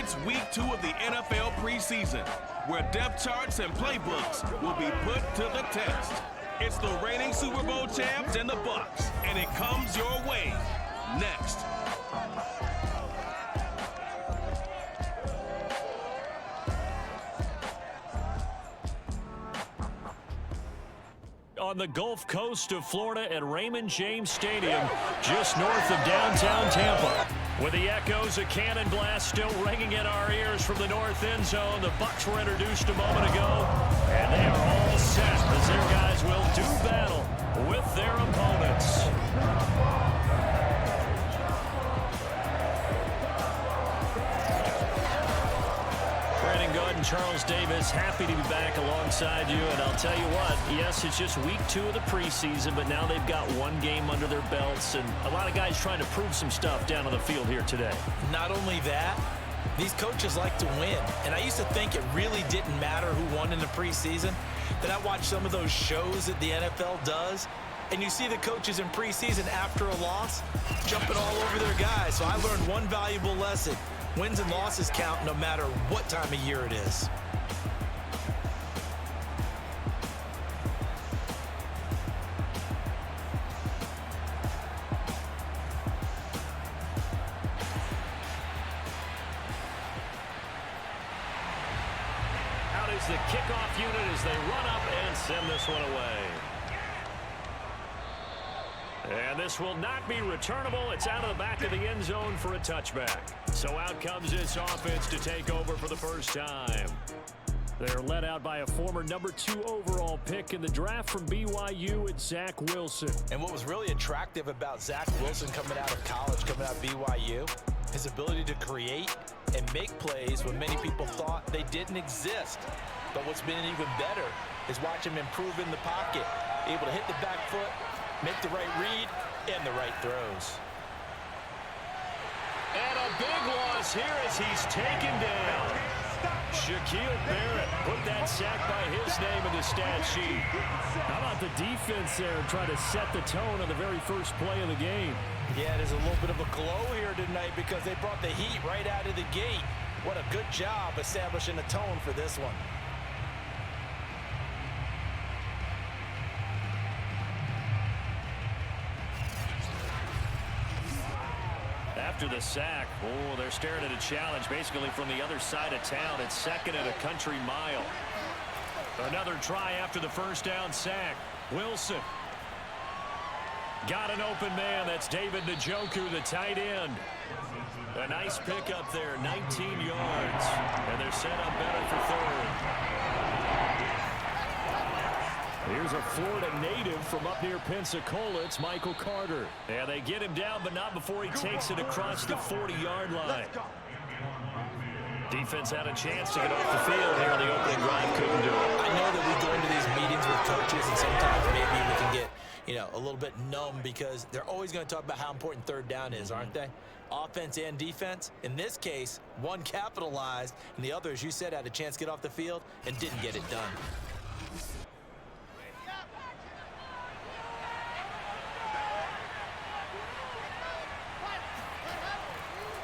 It's week 2 of the NFL preseason, where depth charts and playbooks will be put to the test. It's the reigning Super Bowl champs and the Bucs, and it comes your way next. On the Gulf Coast of Florida at Raymond James Stadium, just north of downtown Tampa. With the echoes of cannon blast still ringing in our ears from the north end zone, the Bucs were introduced a moment ago, and they are all set as their guys will do battle with their opponents. Charles Davis, happy to be back alongside you, and I'll tell you what, yes, it's just week 2 of the preseason, but now they've got one game under their belts, and a lot of guys trying to prove some stuff down on the field here today. Not only that, these coaches like to win, and I used to think it really didn't matter who won in the preseason. Then I watched some of those shows that the NFL does, and you see the coaches in preseason after a loss jumping all over their guys. So I learned one valuable lesson. Wins and losses count no matter what time of year it is. Out is the kickoff unit as they run up and send this one away. And this will not be returnable. It's out of the back of the end zone for a touchback. So out comes this offense to take over for the first time. They're led out by a former number 2 overall pick in the draft from BYU, it's Zach Wilson. And what was really attractive about Zach Wilson coming out of college, coming out of BYU, his ability to create and make plays when many people thought they didn't exist. But what's been even better is watch him improve in the pocket, able to hit the back foot, make the right read, and the right throws. And a big loss here as he's taken down. Shaquille Barrett put that sack by his name in the stat sheet. How about the defense there trying to set the tone on the very first play of the game? Yeah, there's a little bit of a glow here tonight because they brought the heat right out of the gate. What a good job establishing a tone for this one. After the sack, oh, they're staring at a challenge basically from the other side of town. It's second and a country mile. Another try after the first down sack. Wilson. Got an open man. That's David Njoku, the tight end. A nice pickup there, 19 yards. And they're set up better for third. Here's a Florida native from up near Pensacola. It's Michael Carter. Yeah, they get him down, but not before he takes it across the 40-yard line. Defense had a chance to get off the field here on the opening drive. Couldn't do it. I know that we go into these meetings with coaches, and sometimes maybe we can get, a little bit numb because they're always going to talk about how important third down is, aren't they? Offense and defense. In this case, one capitalized, and the other, as you said, had a chance to get off the field and didn't get it done.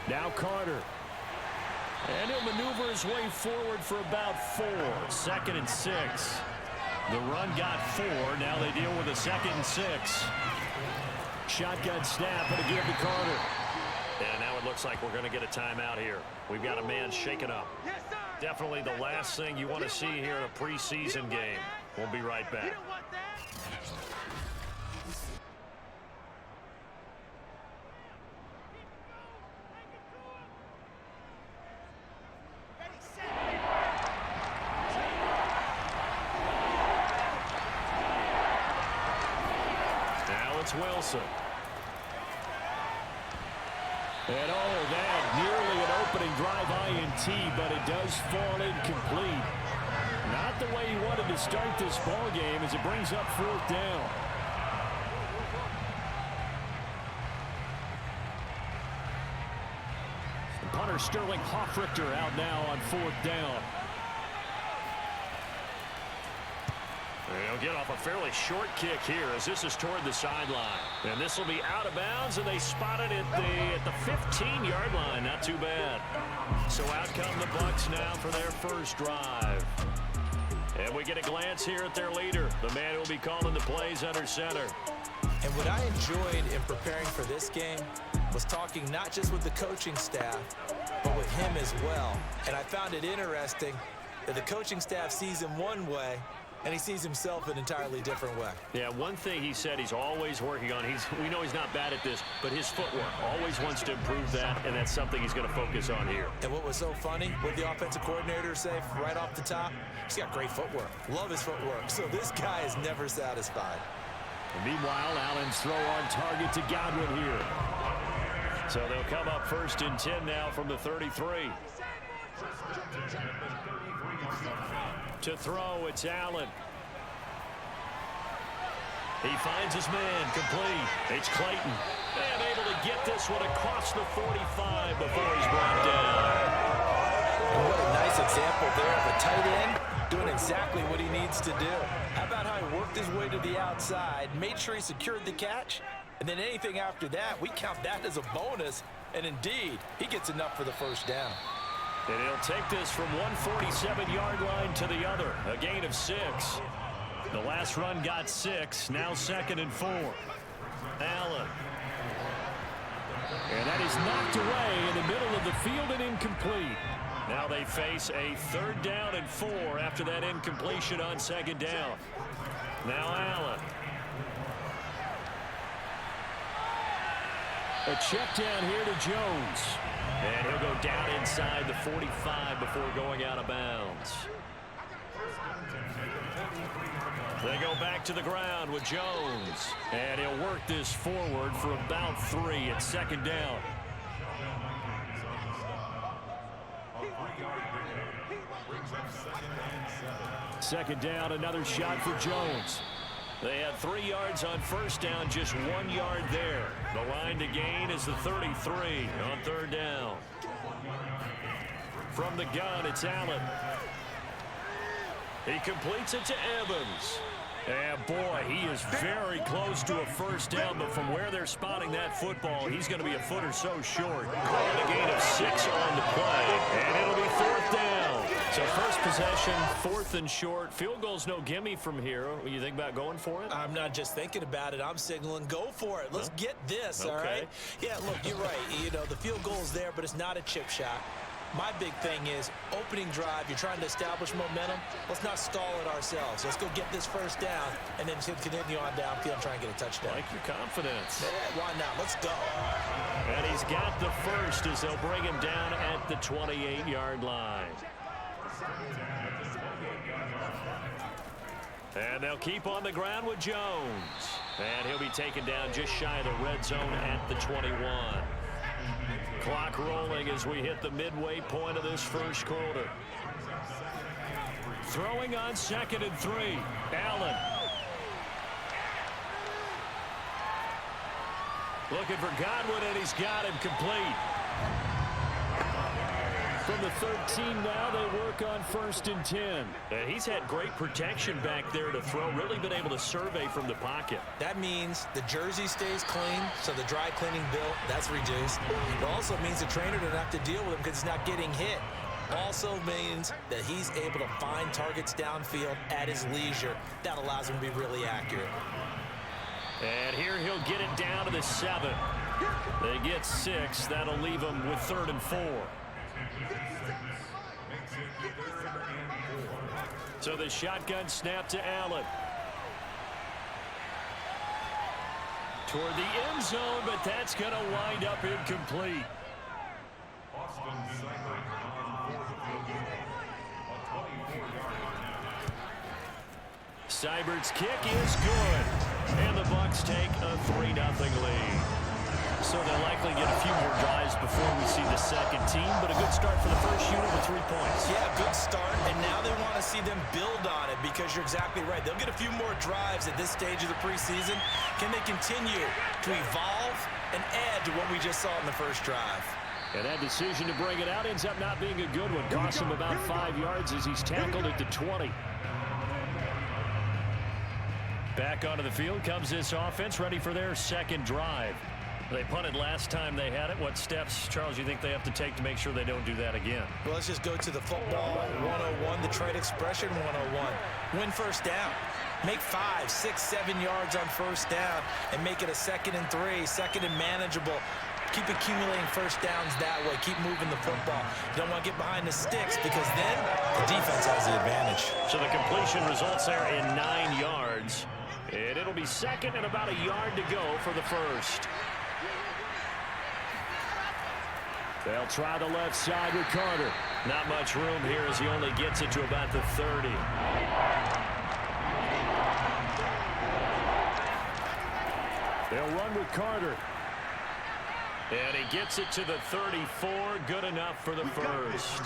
Now Carter. And he'll maneuver his way forward for about 4. 2nd and 6. The run got 4. Now they deal with a 2nd and 6. Shotgun snap and a give to Carter. And now it looks like we're going to get a timeout here. We've got a man shaken up. Definitely the last thing you want to see here in a preseason game. We'll be right back. Wilson. And that nearly an opening drive INT, but it does fall incomplete. Not the way he wanted to start this ball game as it brings up 4th down. The punter Sterling Hoffrichter out now on 4th down. They'll get off a fairly short kick here as this is toward the sideline. And this will be out of bounds, and they spot it at the 15-yard line. Not too bad. So out come the Bucs now for their first drive. And we get a glance here at their leader, the man who will be calling the plays under center. And what I enjoyed in preparing for this game was talking not just with the coaching staff, but with him as well. And I found it interesting that the coaching staff sees him one way, and he sees himself an entirely different way. Yeah, one thing he said he's always working on. We know he's not bad at this, but his footwork, always wants to improve that, and that's something he's going to focus on here. And what was so funny, what the offensive coordinator say right off the top, he's got great footwork. Love his footwork. So this guy is never satisfied. And meanwhile, Allen's throw on target to Godwin here. So they'll come up 1st and 10 now from the 33. To throw, it's Allen. He finds his man, complete. It's Clayton. And able to get this one across the 45 before he's brought down. And what a nice example there of a tight end doing exactly what he needs to do. How about how he worked his way to the outside, made sure he secured the catch, and then anything after that, we count that as a bonus. And indeed, he gets enough for the first down. And he'll take this from 147-yard line to the other, a gain of 6. The last run got 6, now 2nd and 4. Allen. And that is knocked away in the middle of the field and incomplete. Now they face a 3rd down and 4 after that incompletion on 2nd down. Now Allen. A check down here to Jones. And he'll go down inside the 45 before going out of bounds. They go back to the ground with Jones. And he'll work this forward for about 3 at 2nd down. Second down, another shot for Jones. They had 3 yards on 1st down, just 1 yard there. The line to gain is the 33 on 3rd down. From the gun, it's Allen. He completes it to Evans. And boy, he is very close to a 1st down, but from where they're spotting that football, he's going to be a foot or so short. Calling a gain of 6 on the play, and it'll be 4th down. So first possession, 4th and short. Field goal's no gimme from here. What you think about going for it? I'm not just thinking about it. I'm signaling go for it. Let's get this, okay. All right? Yeah, look, you're right. You know, the field goal's there, but it's not a chip shot. My big thing is opening drive. You're trying to establish momentum. Let's not stall it ourselves. Let's go get this 1st down and then continue on downfield and try and get a touchdown. Like your confidence. Yeah, why not? Let's go. And he's got the first as they'll bring him down at the 28-yard line. And they'll keep on the ground with Jones. And he'll be taken down just shy of the red zone at the 21. Clock rolling as we hit the midway point of this 1st quarter. Throwing on 2nd and 3. Allen. Looking for Godwin, and he's got him complete. From the 13 now, they work on 1st and 10. And he's had great protection back there to throw, really been able to survey from the pocket. That means the jersey stays clean, so the dry cleaning bill, that's reduced. It also means the trainer doesn't have to deal with him because he's not getting hit. Also means that he's able to find targets downfield at his leisure. That allows him to be really accurate. And here he'll get it down to the 7. They get 6. That'll leave them with 3rd and 4. So the shotgun snap to Allen. Toward the end zone, but that's going to wind up incomplete. Seibert's kick is good. And the Bucs take a 3-0 lead. So they'll likely get a few more drives before we see the second team, but a good start for the first unit with 3 points. Yeah, good start, and now they want to see them build on it because you're exactly right. They'll get a few more drives at this stage of the preseason. Can they continue to evolve and add to what we just saw in the first drive? And that decision to bring it out ends up not being a good one. Costs him about 5 yards as he's tackled at the 20. Back onto the field comes this offense, ready for their second drive. They punted last time they had it. What steps, Charles, you think they have to take to make sure they don't do that again? Well, let's just go to the football 101, the trade expression 101. Win first down. Make 5, 6, 7 yards on first down and make it a 2nd and 3, 2nd and manageable. Keep accumulating first downs that way. Keep moving the football. You don't want to get behind the sticks because then the defense has the advantage. So the completion results there in 9 yards. And it'll be 2nd and about a yard to go for the first. They'll try the left side with Carter. Not much room here as he only gets it to about the 30. They'll run with Carter. And he gets it to the 34. Good enough for the first.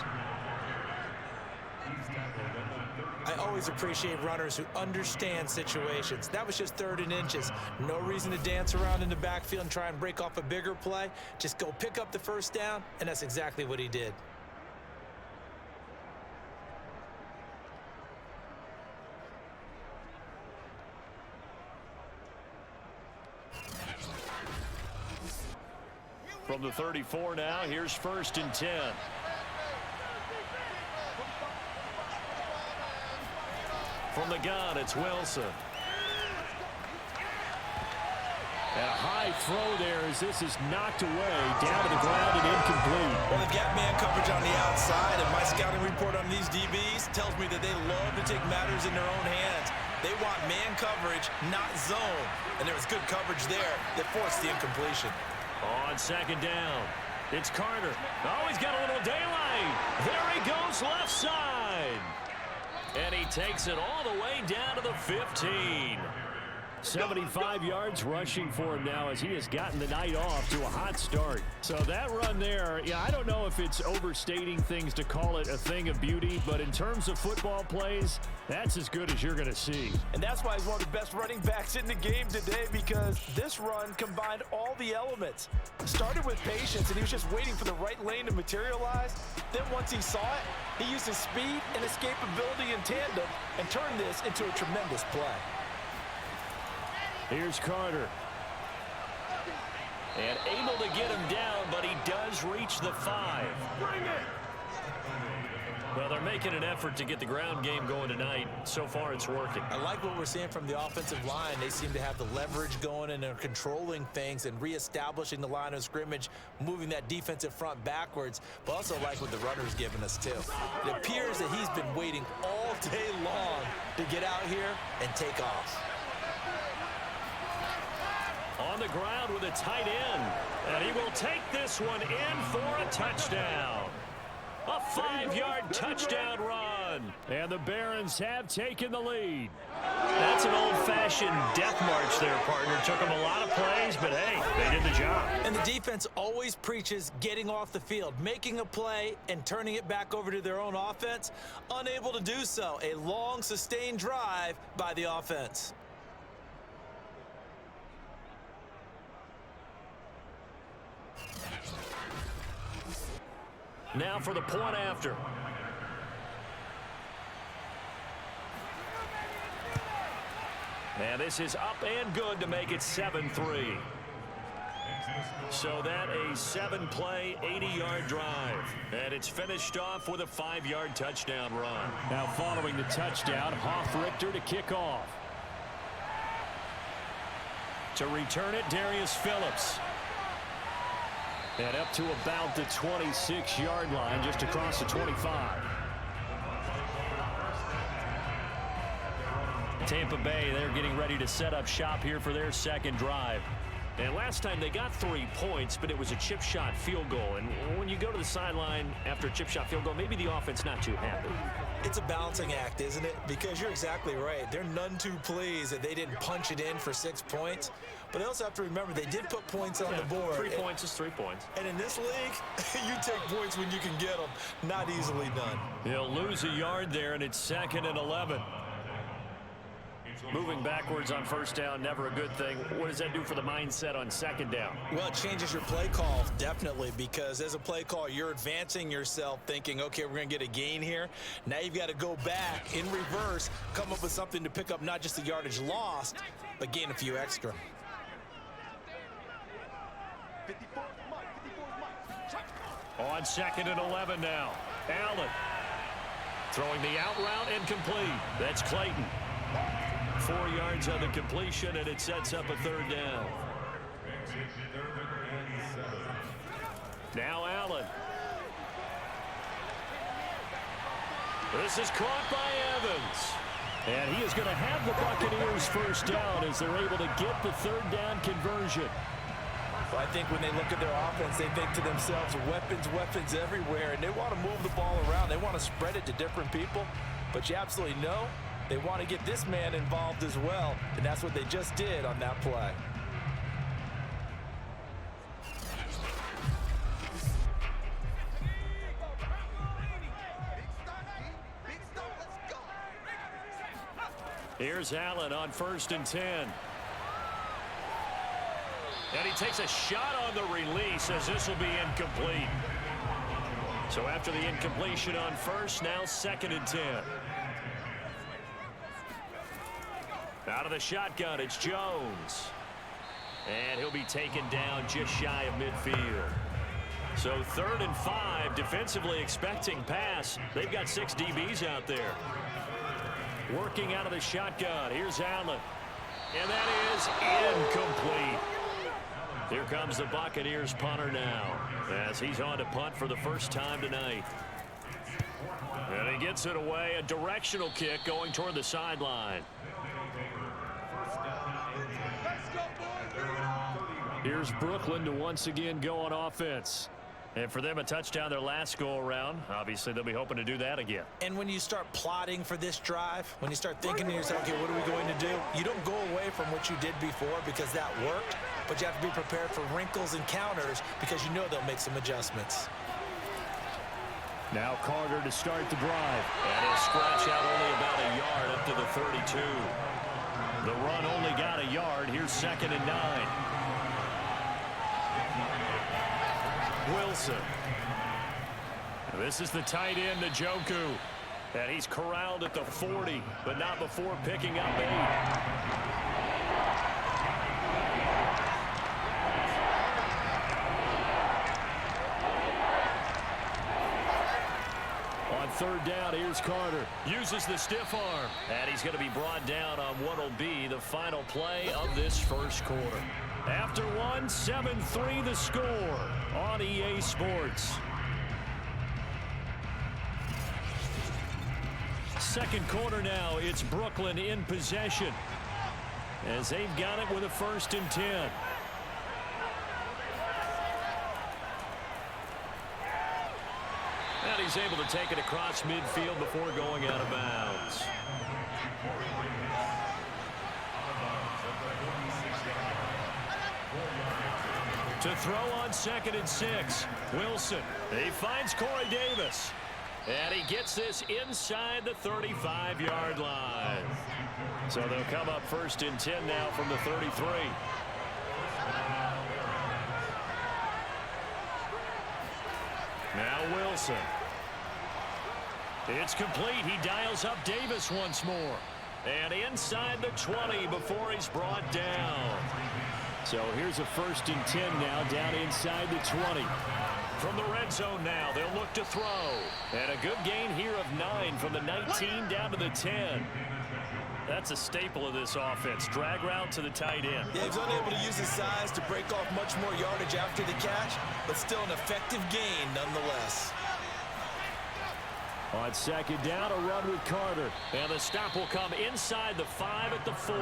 I always appreciate runners who understand situations. That was just 3rd and inches. No reason to dance around in the backfield and try and break off a bigger play. Just go pick up the first down, and that's exactly what he did. From the 34 now, here's 1st and 10. From the gun, it's Wilson. And a high throw there as this is knocked away, down to the ground and incomplete. Well, they've got man coverage on the outside, and my scouting report on these DBs tells me that they love to take matters in their own hands. They want man coverage, not zone. And there was good coverage there that forced the incompletion. On 2nd down, it's Carter. Oh, he's got a little daylight. There he goes left side. And he takes it all the way down to the 15. 75 yards rushing for him now as he has gotten the night off to a hot start. So that run there, yeah, I don't know if it's overstating things to call it a thing of beauty, but in terms of football plays, that's as good as you're going to see. And that's why he's one of the best running backs in the game today, because this run combined all the elements. Started with patience, and he was just waiting for the right lane to materialize. Then once he saw it, he used his speed and escapability in tandem and turned this into a tremendous play. Here's Carter. And able to get him down, but he does reach the 5. Bring it! Well, they're making an effort to get the ground game going tonight. So far, it's working. I like what we're seeing from the offensive line. They seem to have the leverage going, and they're controlling things and reestablishing the line of scrimmage, moving that defensive front backwards, but also like what the runner's giving us, too. It appears that he's been waiting all day long to get out here and take off. On the ground with a tight end. And he will take this one in for a touchdown. A 5-yard touchdown run. And the Barons have taken the lead. That's an old-fashioned death march there, partner. Took them a lot of plays, but hey, they did the job. And the defense always preaches getting off the field, making a play, and turning it back over to their own offense. Unable to do so. A long, sustained drive by the offense. Now for the point after. And this is up and good to make it 7-3. So that a 7-play, 80-yard drive. And it's finished off with a 5-yard touchdown run. Now following the touchdown, Hoff-Richter to kick off. To return it, Darius Phillips. And up to about the 26-yard line, just across the 25. Tampa Bay, they're getting ready to set up shop here for their second drive. And last time they got 3 points, but it was a chip shot field goal. And when you go to the sideline after a chip shot field goal, maybe the offense not too happy. It's a balancing act, isn't it? Because you're exactly right. They're none too pleased that they didn't punch it in for 6 points. But they also have to remember they did put points on the board. 3 points is 3 points. And in this league, you take points when you can get them. Not easily done. He'll lose a yard there, and it's 2nd and 11. Moving backwards on first down, never a good thing. What does that do for the mindset on second down? Well, it changes your play call, definitely, because as a play call, you're advancing yourself thinking, okay, we're going to get a gain here. Now you've got to go back in reverse, come up with something to pick up not just the yardage lost, but gain a few extra. On 2nd and 11 now. Allen throwing the out route and complete. That's Clayton. 4 yards on the completion, and it sets up a 3rd down. Now Allen. This is caught by Evans. And he is going to have the Buccaneers first down as they're able to get the 3rd down conversion. Well, I think when they look at their offense, they think to themselves, weapons, weapons everywhere, and they want to move the ball around. They want to spread it to different people, but you absolutely know they want to get this man involved as well, and that's what they just did on that play. Here's Allen on 1st and 10. And he takes a shot on the release as this will be incomplete. So after the incompletion on 1st, now 2nd and 10. Out of the shotgun, it's Jones. And he'll be taken down just shy of midfield. So 3rd and 5, defensively expecting pass. They've got 6 DBs out there. Working out of the shotgun. Here's Allen. And that is incomplete. Here comes the Buccaneers punter now as he's on to punt for the first time tonight. And he gets it away. A directional kick going toward the sideline. Here's Brooklyn to once again go on offense. And for them, a touchdown their last go-around. Obviously, they'll be hoping to do that again. And when you start plotting for this drive, when you start thinking to yourself, okay, what are we going to do? You don't go away from what you did before because that worked, but you have to be prepared for wrinkles and counters because you know they'll make some adjustments. Now Carter to start the drive. And he'll scratch out only about a yard up to the 32. The run only got a yard. Here's 2nd and 9. Wilson. This is the tight end, Njoku. And he's corralled at the 40, but not before picking up 8. On 3rd down, here's Carter. Uses the stiff arm. And he's going to be brought down on what will be the final play of this first quarter. After one, 7-3 the score on EA Sports. Second quarter now, it's Brooklyn in possession as they've got it with a 1st and 10. And he's able to take it across midfield before going out of bounds. To throw on 2nd and 6. Wilson. He finds Corey Davis. And he gets this inside the 35-yard line. So they'll come up 1st and 10 now from the 33. Now Wilson. It's complete. He dials up Davis once more. And inside the 20 before he's brought down. So here's a 1st and 10 now down inside the 20. From the red zone now, they'll look to throw. And a good gain here of 9 from the 19 down to the 10. That's a staple of this offense. Drag route to the tight end. Yeah, he's unable to use his size to break off much more yardage after the catch, but still an effective gain nonetheless. On 2nd down, a run with Carter. And the stop will come inside the 5 at the 4.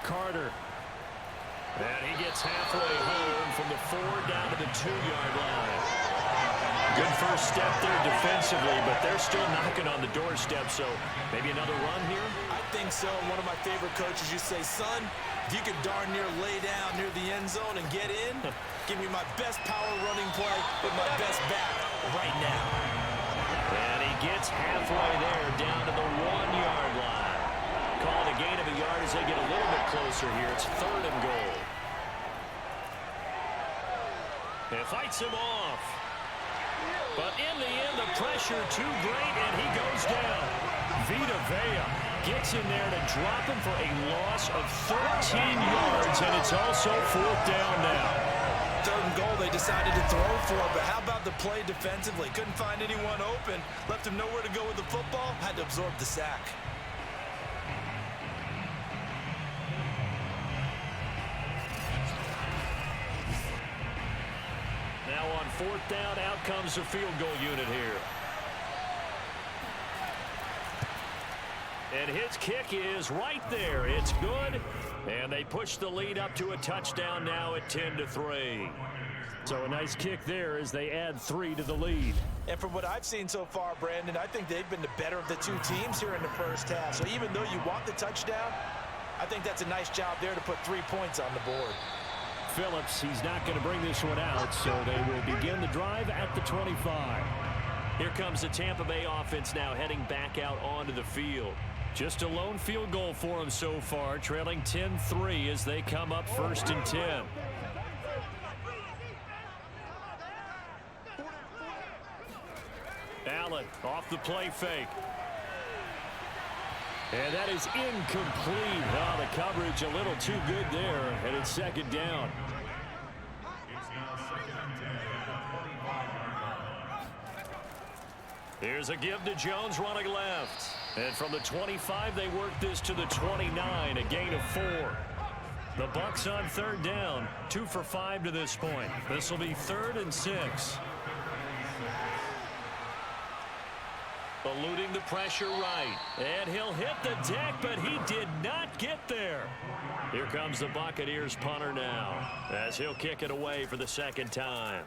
Carter. And he gets halfway home from the 4 down to the 2-yard line. Good first step there defensively, but they're still knocking on the doorstep, so maybe another run here? I think so. One of my favorite coaches used to say, son, if you could darn near lay down near the end zone and get in, give me my best power running play with my best back right now. And he gets halfway there, down to the 1-yard line. Called a gain of a yard as they get a little bit closer here. It's 3rd and goal. It fights him off. But in the end, the pressure too great, and he goes down. Vita Vea gets in there to drop him for a loss of 13 yards, and it's also 4th down now. 3rd and goal they decided to throw for, but how about the play defensively? Couldn't find anyone open, left him nowhere to go with the football, had to absorb the sack. Now on 4th down, out comes the field goal unit here. And his kick is right there. It's good. And they push the lead up to a touchdown now at 10-3. So a nice kick there as they add 3 to the lead. And from what I've seen so far, Brandon, I think they've been the better of the two teams here in the first half. So even though you want the touchdown, I think that's a nice job there to put 3 points on the board. Phillips, he's not going to bring this one out, so they will begin the drive at the 25. Here comes the Tampa Bay offense now heading back out onto the field. Just a lone field goal for them so far, trailing 10-3 as they come up 1st and 10. Allen off the play fake. And that is incomplete. Oh, the coverage a little too good there, and it's 2nd down. Here's a give to Jones running left. And from the 25, they work this to the 29, a gain of 4. The Bucs on 3rd down, 2 for 5 to this point. This will be 3rd and 6. Eluding the pressure right. And he'll hit the deck, but he did not get there. Here comes the Buccaneers punter now, as he'll kick it away for the 2nd time.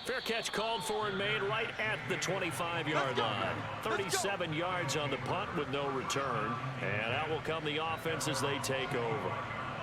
Fair catch called for and made right at the 25-yard line. 37 yards on the punt with no return. And out will come the offense as they take over.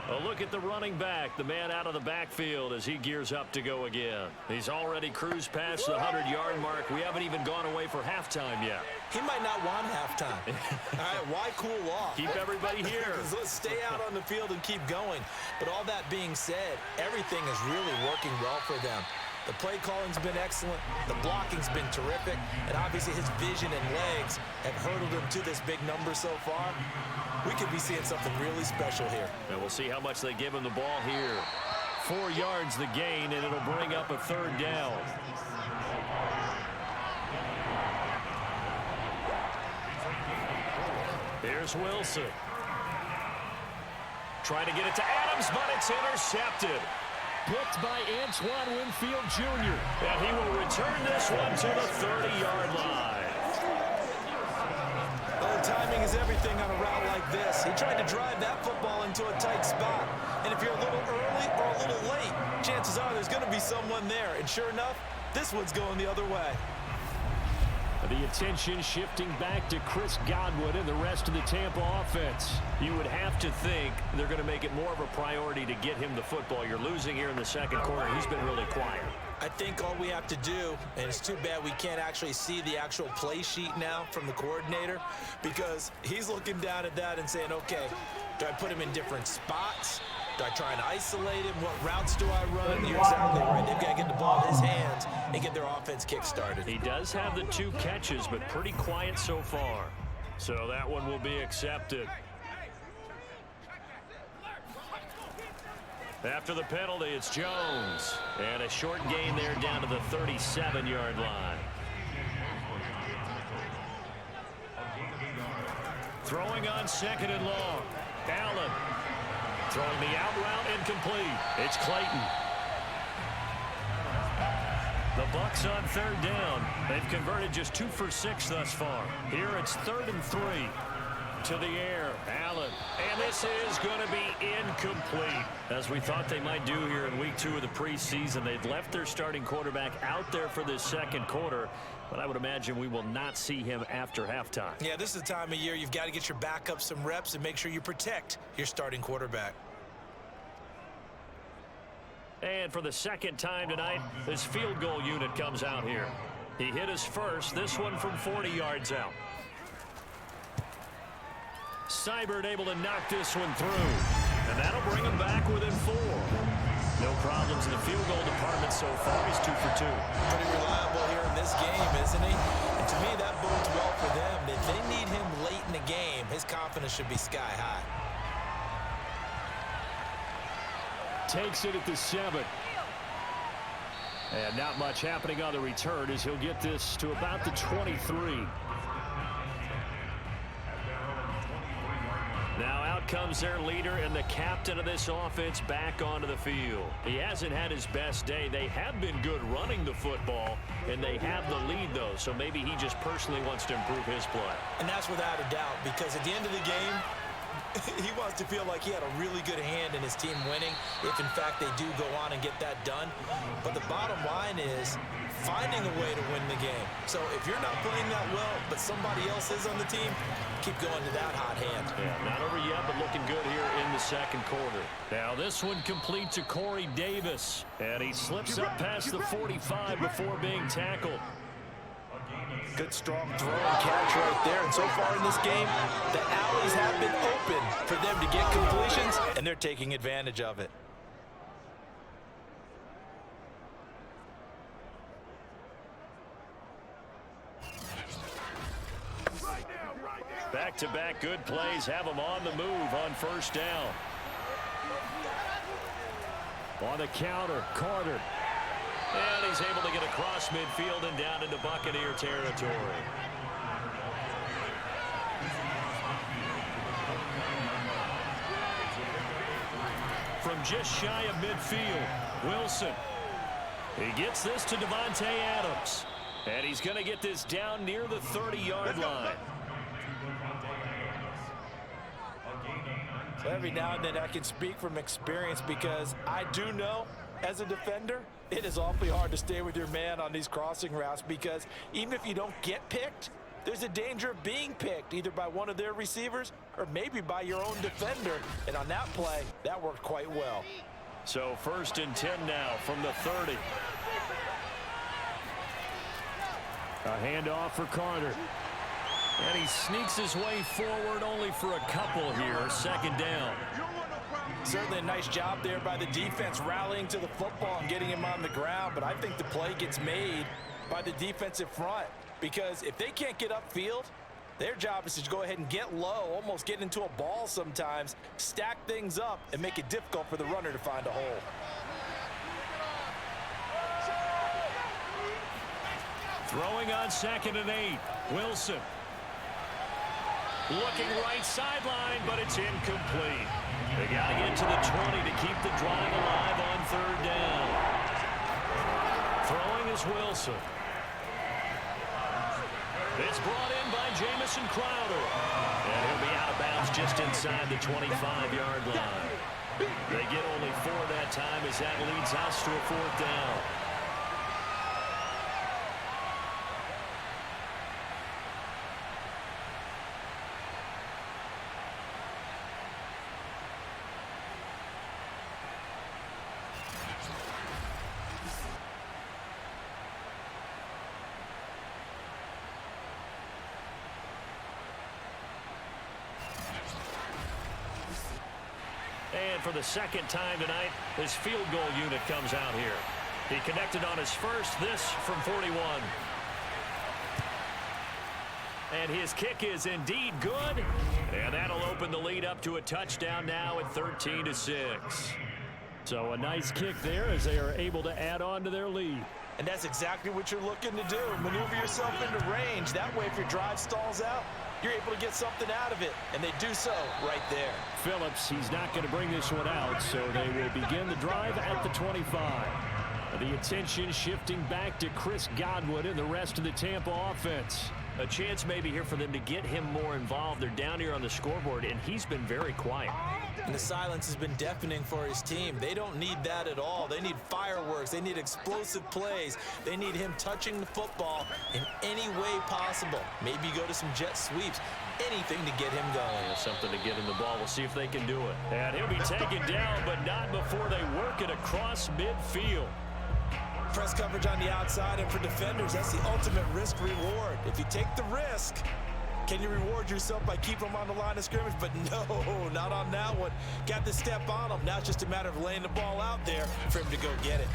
A look at the running back, the man out of the backfield as he gears up to go again. He's already cruised past the 100-yard mark. We haven't even gone away for halftime yet. He might not want halftime. All right, why cool off? Keep everybody here. Let's stay out on the field and keep going. But all that being said, everything is really working well for them. The play calling's been excellent. The blocking's been terrific. And obviously his vision and legs have hurdled him to this big number so far. We could be seeing something really special here. And we'll see how much they give him the ball here. 4 yards the gain, and it'll bring up a 3rd down. Here's Wilson. Trying to get it to Adams, but it's intercepted. Picked by Antoine Winfield Jr. And he will return this one to the 30-yard line. Oh, timing is everything on a route like this. He tried to drive that football into a tight spot. And if you're a little early or a little late, chances are there's going to be someone there. And sure enough, this one's going the other way. The attention shifting back to Chris Godwin and the rest of the Tampa offense. You would have to think they're going to make it more of a priority to get him the football. You're losing here in the 2nd quarter. He's been really quiet. I think all we have to do, and it's too bad we can't actually see the actual play sheet now from the coordinator, because he's looking down at that and saying, okay, do I put him in different spots? Do I try and isolate him? What routes do I run? You're exactly right. They've got to get the ball in his hands and get their offense kick-started. He does have the 2 catches, but pretty quiet so far. So that one will be accepted. After the penalty, it's Jones. And a short gain there down to the 37-yard line. Throwing on 2nd and long. Allen. Throwing the out route incomplete. It's Clayton. The Bucs on 3rd down. They've converted just 2 for 6 thus far. Here it's 3rd and 3. to the air. Allen. And this is going to be incomplete. As we thought they might do here in week 2 of the preseason, they'd left their starting quarterback out there for this second quarter. But I would imagine we will not see him after halftime. Yeah, this is the time of year you've got to get your backup some reps and make sure you protect your starting quarterback. And for the second time tonight, this field goal unit comes out here. He hit his first, this one from 40 yards out. Seibert able to knock this one through. And that'll bring him back within 4. No problems in the field goal department so far. He's 2 for 2. Pretty reliable here in this game, isn't he? And to me, that bodes well for them. If they need him late in the game, his confidence should be sky high. Takes it at the 7. And not much happening on the return as he'll get this to about the 23. Now out comes their leader and the captain of this offense back onto the field. He hasn't had his best day. They have been good running the football, and they have the lead, though, so maybe he just personally wants to improve his play. And that's without a doubt, because at the end of the game, he wants to feel like he had a really good hand in his team winning, if in fact they do go on and get that done. But the bottom line is finding a way to win the game. So if you're not playing that well, but somebody else is on the team, keep going to that hot hand. Yeah, not over yet, but looking good here in the second quarter. Now this one complete to Corey Davis. And he slips up past the 45 before being tackled. Good strong throw and catch right there. And so far in this game, the alleys have been open for them to get completions, and they're taking advantage of it. Back-to-back good plays have him on the move on first down. On the counter, Carter. And he's able to get across midfield and down into Buccaneer territory. From just shy of midfield, Wilson. He gets this to Devontae Adams. And he's going to get this down near the 30-yard line. So every now and then I can speak from experience, because I do know as a defender, it is awfully hard to stay with your man on these crossing routes, because even if you don't get picked, there's a danger of being picked either by one of their receivers or maybe by your own defender. And on that play, that worked quite well. So 1st and 10 now from the 30. A handoff for Carter. And he sneaks his way forward only for a couple here. Second down. Certainly a nice job there by the defense rallying to the football and getting him on the ground. But I think the play gets made by the defensive front, because if they can't get upfield, their job is to go ahead and get low, almost get into a ball sometimes, stack things up, and make it difficult for the runner to find a hole. Throwing on 2nd and 8. Wilson. Looking right sideline, but it's incomplete. They got to get to the 20 to keep the drive alive on 3rd down. Throwing is Wilson. It's brought in by Jamison Crowder. And he'll be out of bounds just inside the 25-yard line. They get only 4 that time as that leads us to a 4th down. And for the second time tonight, this field goal unit comes out here. He connected on his first, this from 41. And his kick is indeed good. And that'll open the lead up to a touchdown now at 13-6. So a nice kick there as they are able to add on to their lead. And that's exactly what you're looking to do. Maneuver yourself into range. That way, if your drive stalls out, you're able to get something out of it. And they do so right there. Phillips, he's not going to bring this one out, so they will begin the drive at the 25. The attention shifting back to Chris Godwin and the rest of the Tampa offense. A chance maybe here for them to get him more involved. They're down here on the scoreboard, and he's been very quiet. And the silence has been deafening for his team. They don't need that at all. They need fireworks. They need explosive plays. They need him touching the football in any way possible. Maybe go to some jet sweeps. Anything to get him going. Yeah, something to get him the ball. We'll see if they can do it. And he'll be taken down, but not before they work it across midfield. Press coverage on the outside, and for defenders, that's the ultimate risk-reward. If you take the risk, can you reward yourself by keeping them on the line of scrimmage? But no, not on that one. Got to step on them. Now it's just a matter of laying the ball out there for him to go get it.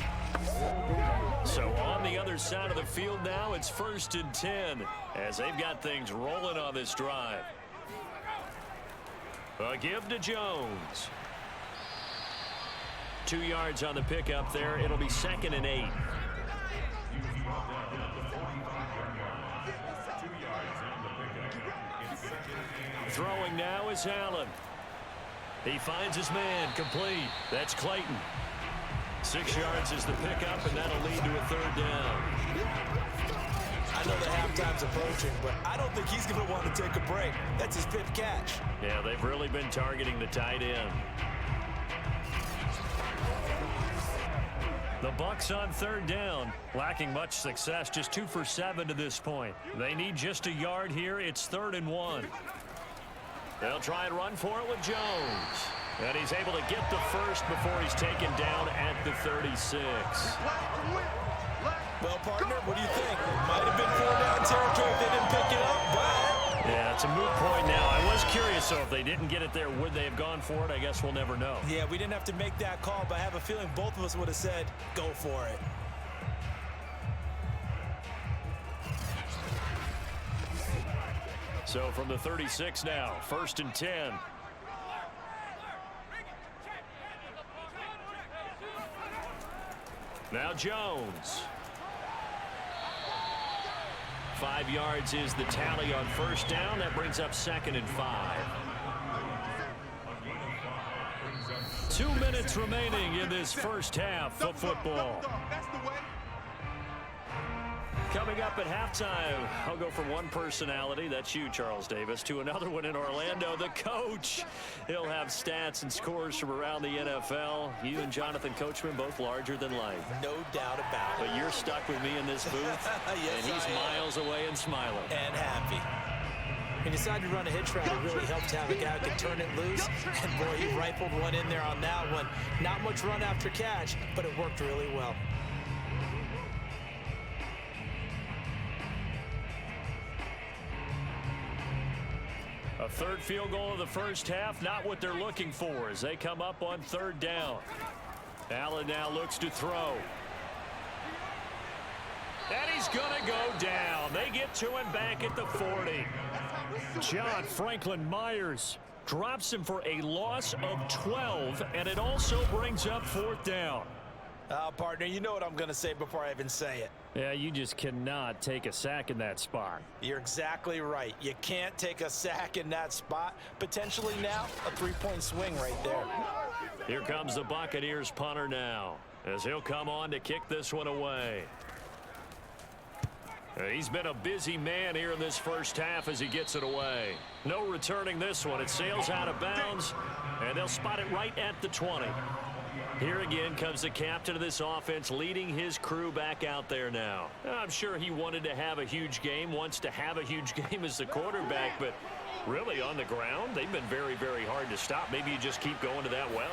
So on the other side of the field now, it's 1st and 10 as they've got things rolling on this drive. A give to Jones. 2 yards on the pickup there. It'll be 2nd and 8. Throwing now is Allen. He finds his man, complete. That's Clayton. 6 yards is the pickup, and that'll lead to a 3rd down. I know the halftime's approaching, but I don't think he's going to want to take a break. That's his 5th catch. Yeah, they've really been targeting the tight end. The Bucs on 3rd down, lacking much success, just 2 for 7 to this point. They need just a yard here. It's 3rd and 1. They'll try and run for it with Jones. And he's able to get the first before he's taken down at the 36. Well, partner, what do you think? Might have been 4-down territory if they didn't pick it up, but... Yeah, it's a moot point now. I was curious, so if they didn't get it there, would they have gone for it? I guess we'll never know. Yeah, we didn't have to make that call, but I have a feeling both of us would have said, go for it. So from the 36 now, 1st and 10. Now Jones. 5 yards is the tally on 1st down. That brings up 2nd and 5. 2 minutes remaining in this first half of football. Coming up at halftime, I'll go from one personality, that's you, Charles Davis, to another one in Orlando, the coach. He'll have stats and scores from around the NFL. You and Jonathan Coachman, both larger than life. No doubt about it. But you're stuck with me in this booth, yes, and he's miles away and smiling. And happy. He decided to run a hitch route. It really helped to have a guy who could turn it loose. And, boy, he rifled one in there on that one. Not much run after catch, but it worked really well. A 3rd field goal of the first half, not what they're looking for as they come up on 3rd down. Allen now looks to throw. And he's going to go down. They get to him back at the 40. John Franklin Myers drops him for a loss of 12, and it also brings up 4th down. Partner, you know what I'm going to say before I even say it. Yeah, you just cannot take a sack in that spot. You're exactly right. You can't take a sack in that spot. Potentially now, a 3-point swing right there. Here comes the Buccaneers punter now, as he'll come on to kick this one away. He's been a busy man here in this first half as he gets it away. No returning this one. It sails out of bounds, and they'll spot it right at the 20. Here again comes the captain of this offense, leading his crew back out there now. I'm sure he wanted to have a huge game, wants to have a huge game as the quarterback, but really on the ground, they've been very, very hard to stop. Maybe you just keep going to that well.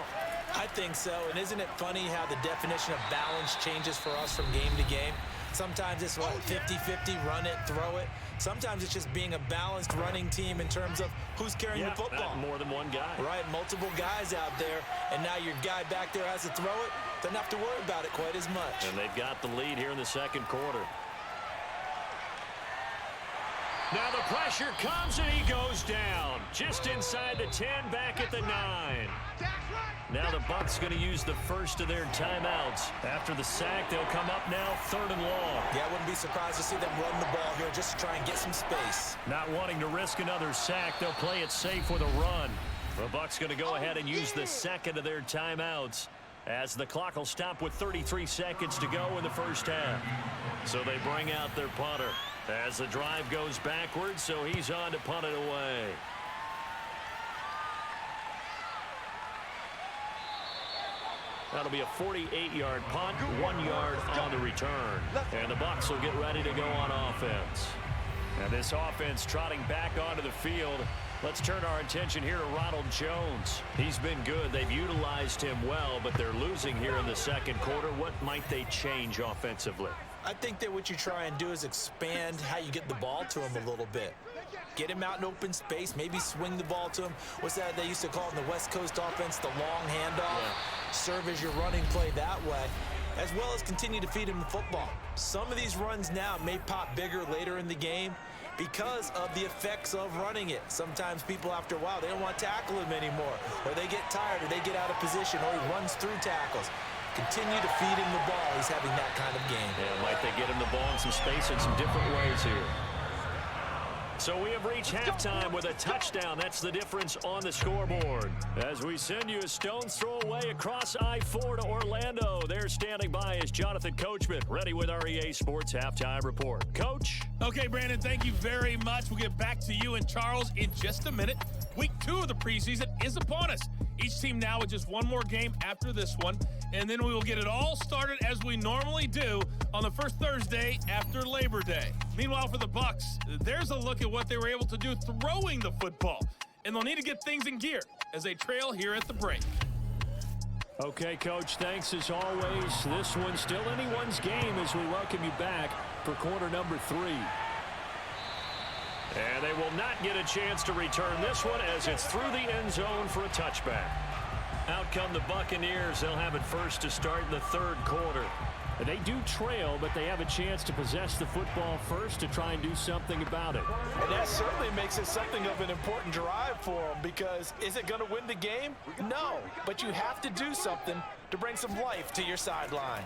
I think so, and isn't it funny how the definition of balance changes for us from game to game? Sometimes it's what, 50-50, run it, throw it. Sometimes it's just being a balanced running team in terms of who's carrying the football. More than one guy. Right, multiple guys out there, and now your guy back there has to throw it. Doesn't have to worry about it quite as much. And they've got the lead here in the 2nd quarter. Now the pressure comes, and he goes down. Just inside the 10, back at the 9. Now the Bucs going to use the first of their timeouts. After the sack, they'll come up now 3rd and long. Yeah, I wouldn't be surprised to see them run the ball here just to try and get some space. Not wanting to risk another sack, they'll play it safe with a run. The Bucs going to go ahead and use the 2nd of their timeouts as the clock will stop with 33 seconds to go in the first half. So they bring out their punter. As the drive goes backwards, so he's on to punt it away. That'll be a 48-yard punt, 1 yard on the return. And the Bucs will get ready to go on offense. And this offense trotting back onto the field. Let's turn our attention here to Ronald Jones. He's been good. They've utilized him well, but they're losing here in the second quarter. What might they change offensively? I think that what you try and do is expand how you get the ball to him a little bit. Get him out in open space, maybe swing the ball to him. What's that they used to call in the West Coast offense, the long handoff? Yeah. Serve as your running play that way, as well as continue to feed him the football. Some of these runs now may pop bigger later in the game because of the effects of running it. Sometimes people, after a while, they don't want to tackle him anymore, or they get tired, or they get out of position, or he runs through tackles. Continue to feed him the ball. He's having that kind of game. Yeah, might they get him the ball in some space in some different ways here. So we have reached halftime with a touchdown. That's the difference on the scoreboard. As we send you a stone's throw away across I-4 to Orlando. There standing by is Jonathan Coachman, ready with our EA Sports Halftime Report. Coach? Okay, Brandon, thank you very much. We'll get back to you and Charles in just a minute. Week 2 of the preseason is upon us. Each team now with just one more game after this one, and then we will get it all started as we normally do on the first Thursday after Labor Day. Meanwhile, for the Bucs, there's a look at what they were able to do throwing the football, and they'll need to get things in gear as they trail here at the break. Okay, Coach, thanks as always. This one's still anyone's game as we welcome you back for quarter number 3. And they will not get a chance to return this one as it's through the end zone for a touchback. Out come the Buccaneers. They'll have it first to start in the third quarter. They do trail, but they have a chance to possess the football first to try and do something about it. And that certainly makes it something of an important drive for them, because is it going to win the game? No, but you have to do something to bring some life to your sideline.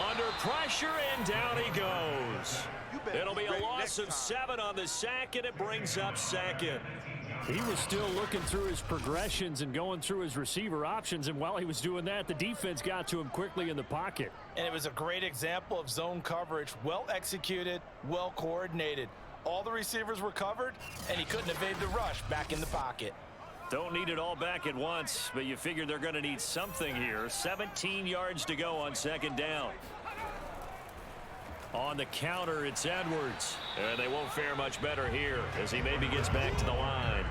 Under pressure, and down he goes. It'll be a loss of 7 on the sack, and it brings up second. He was still looking through his progressions and going through his receiver options, and while he was doing that, the defense got to him quickly in the pocket. And it was a great example of zone coverage, well executed, well coordinated. All the receivers were covered, and he couldn't evade the rush back in the pocket. Don't need it all back at once, but you figure they're going to need something here. 17 yards to go on second down. On the counter, it's Edwards. And they won't fare much better here as he maybe gets back to the line.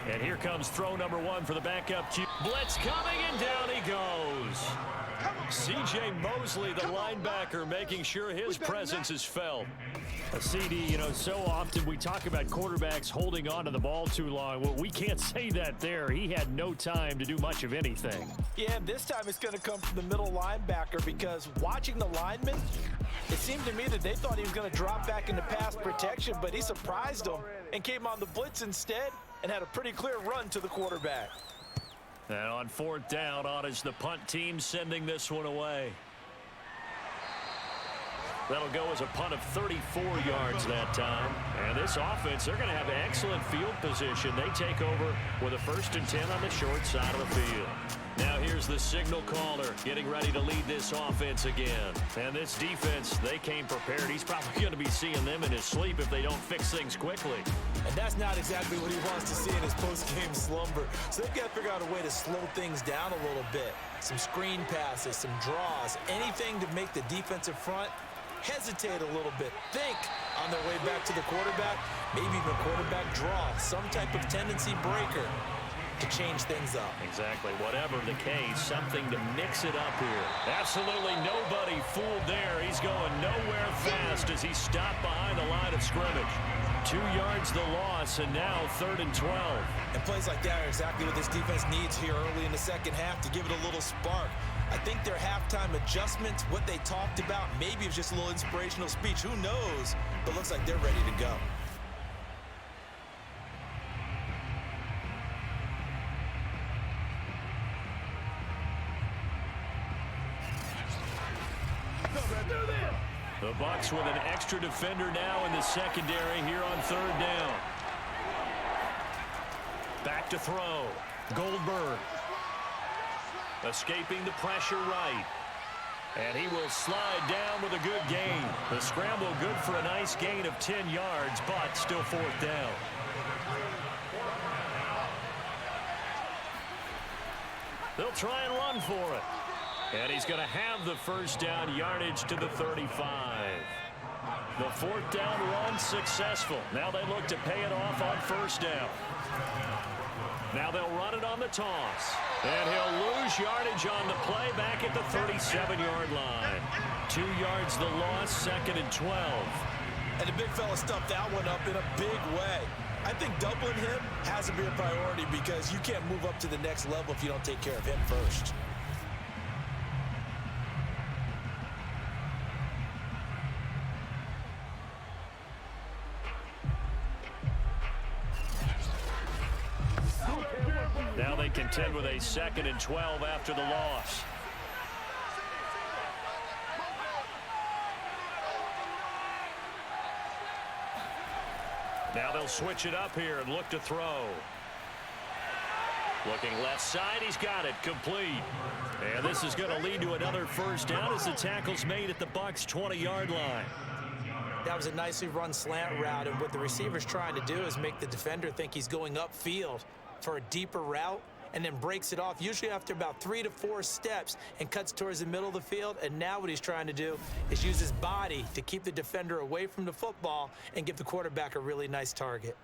And here comes throw number 1 for the backup. Blitz coming, and down he goes. C.J. Mosley, the linebacker, making sure his presence is felt. CD, you know, so often we talk about quarterbacks holding on to the ball too long. Well, we can't say that there. He had no time to do much of anything. Yeah, this time it's going to come from the middle linebacker, because watching the linemen, it seemed to me that they thought he was going to drop back into pass protection, but he surprised them and came on the blitz instead and had a pretty clear run to the quarterback. And on fourth down, on is the punt team sending this one away. That'll go as a punt of 34 yards that time. And this offense, they're going to have excellent field position. They take over with a 1st and 10 on the short side of the field. Now here's the signal caller getting ready to lead this offense again. And this defense, they came prepared. He's probably going to be seeing them in his sleep if they don't fix things quickly. And that's not exactly what he wants to see in his post-game slumber. So they've got to figure out a way to slow things down a little bit. Some screen passes, some draws, anything to make the defensive front hesitate a little bit. Think on their way back to the quarterback, maybe even a quarterback draw, some type of tendency breaker to change things up. Exactly. Whatever the case, something to mix it up here. Absolutely nobody fooled there. He's going nowhere fast as he's stopped behind the line of scrimmage. 2 yards the loss, and now 3rd and 12. And plays like that are exactly what this defense needs here early in the second half to give it a little spark. I think their halftime adjustments, what they talked about, maybe it was just a little inspirational speech. Who knows? But looks like they're ready to go. The Bucs with an extra defender now in the secondary here on 3rd down. Back to throw. Goldberg. Escaping the pressure right. And he will slide down with a good gain. The scramble good for a nice gain of 10 yards, but still fourth down. They'll try and run for it. And he's going to have the first down yardage to the 35. The fourth down run successful. Now they look to pay it off on first down. Now they'll run it on the toss. And he'll lose yardage on the play back at the 37-yard line. 2 yards the loss, 2nd and 12. And the big fella stuffed that one up in a big way. I think doubling him has to be a priority because you can't move up to the next level if you don't take care of him first. Now they contend with a 2nd and 12 after the loss. Now they'll switch it up here and look to throw. Looking left side, he's got it, complete. And this is going to lead to another first down as the tackle's made at the Bucs' 20-yard line. That was a nicely run slant route, and what the receiver's trying to do is make the defender think he's going upfield for a deeper route, and then breaks it off, usually after about 3 to 4 steps, and cuts towards the middle of the field. And now what he's trying to do is use his body to keep the defender away from the football and give the quarterback a really nice target.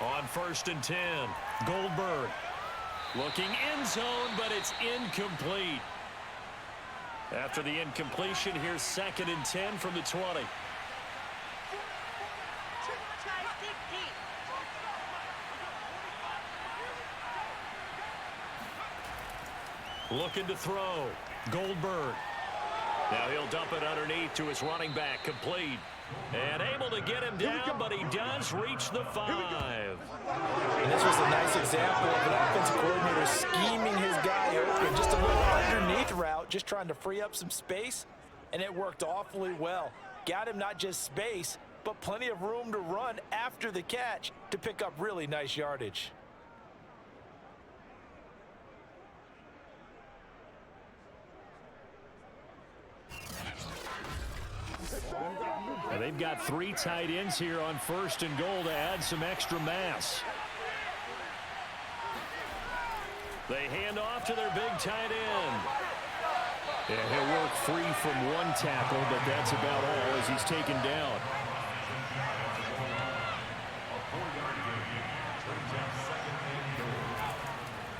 On 1st and 10, Goldberg. Looking end zone, but it's incomplete. After the incompletion, here's 2nd and 10 from the 20. Looking to throw. Goldberg. Now he'll dump it underneath to his running back, complete. And able to get him down, but he does reach the 5. And this was a nice example of an offensive coordinator scheming his guy open. Just a little underneath route, just trying to free up some space, and it worked awfully well. Got him not just space, but plenty of room to run after the catch to pick up really nice yardage. Well, they've got 3 tight ends here on 1st and goal to add some extra mass. They hand off to their big tight end. Yeah, he'll work free from one tackle, but that's about all as he's taken down.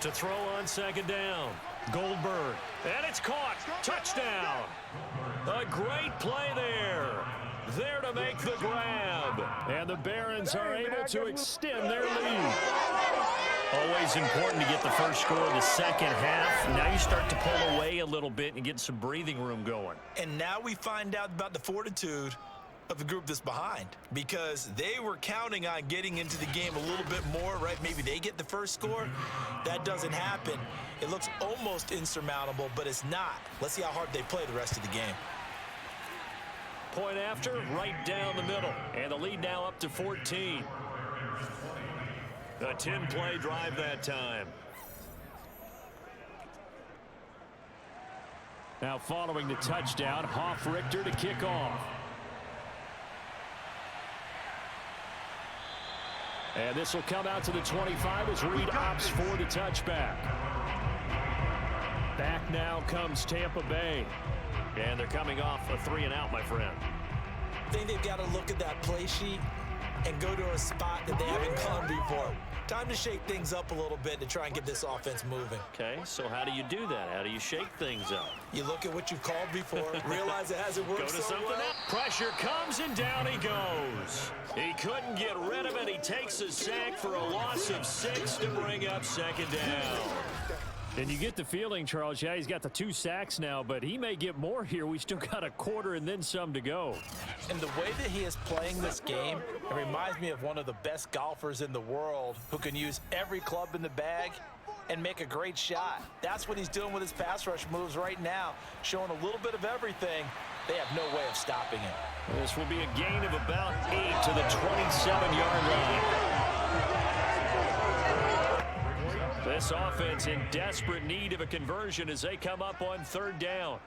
To throw on 2nd down. Goldberg. And it's caught. Touchdown. A great play there. There to make the grab. And the Barons are able to extend their lead. Always important to get the first score of the second half. Now you start to pull away a little bit and get some breathing room going. And now we find out about the fortitude of the group that's behind, because they were counting on getting into the game a little bit more, right? Maybe they get the first score. That doesn't happen. It looks almost insurmountable, but it's not. Let's see how hard they play the rest of the game. Point after, right down the middle. And the lead now up to 14. A 10-play drive that time. Now following the touchdown, Hoff-Richter to kick off. And this will come out to the 25 as Reed opts for the touchback. Back now comes Tampa Bay. And they're coming off a 3-and-out, my friend. I think they've got to look at that play sheet and go to a spot that they haven't gone before. Time to shake things up a little bit to try and get this offense moving. Okay, so how do you do that? How do you shake things up? You look at what you've called before, realize it hasn't worked Go to so something well. else. Pressure comes and down he goes. He couldn't get rid of it. He takes a sack for a loss of 6 to bring up 2nd down. And you get the feeling, Charles, yeah, he's got the 2 sacks now, but he may get more here. We still got a quarter and then some to go. And the way that he is playing this game, it reminds me of one of the best golfers in the world who can use every club in the bag and make a great shot. That's what he's doing with his pass rush moves right now, showing a little bit of everything. They have no way of stopping him. This will be a gain of about 8 to the 27-yard line. This offense in desperate need of a conversion as they come up on 3rd down.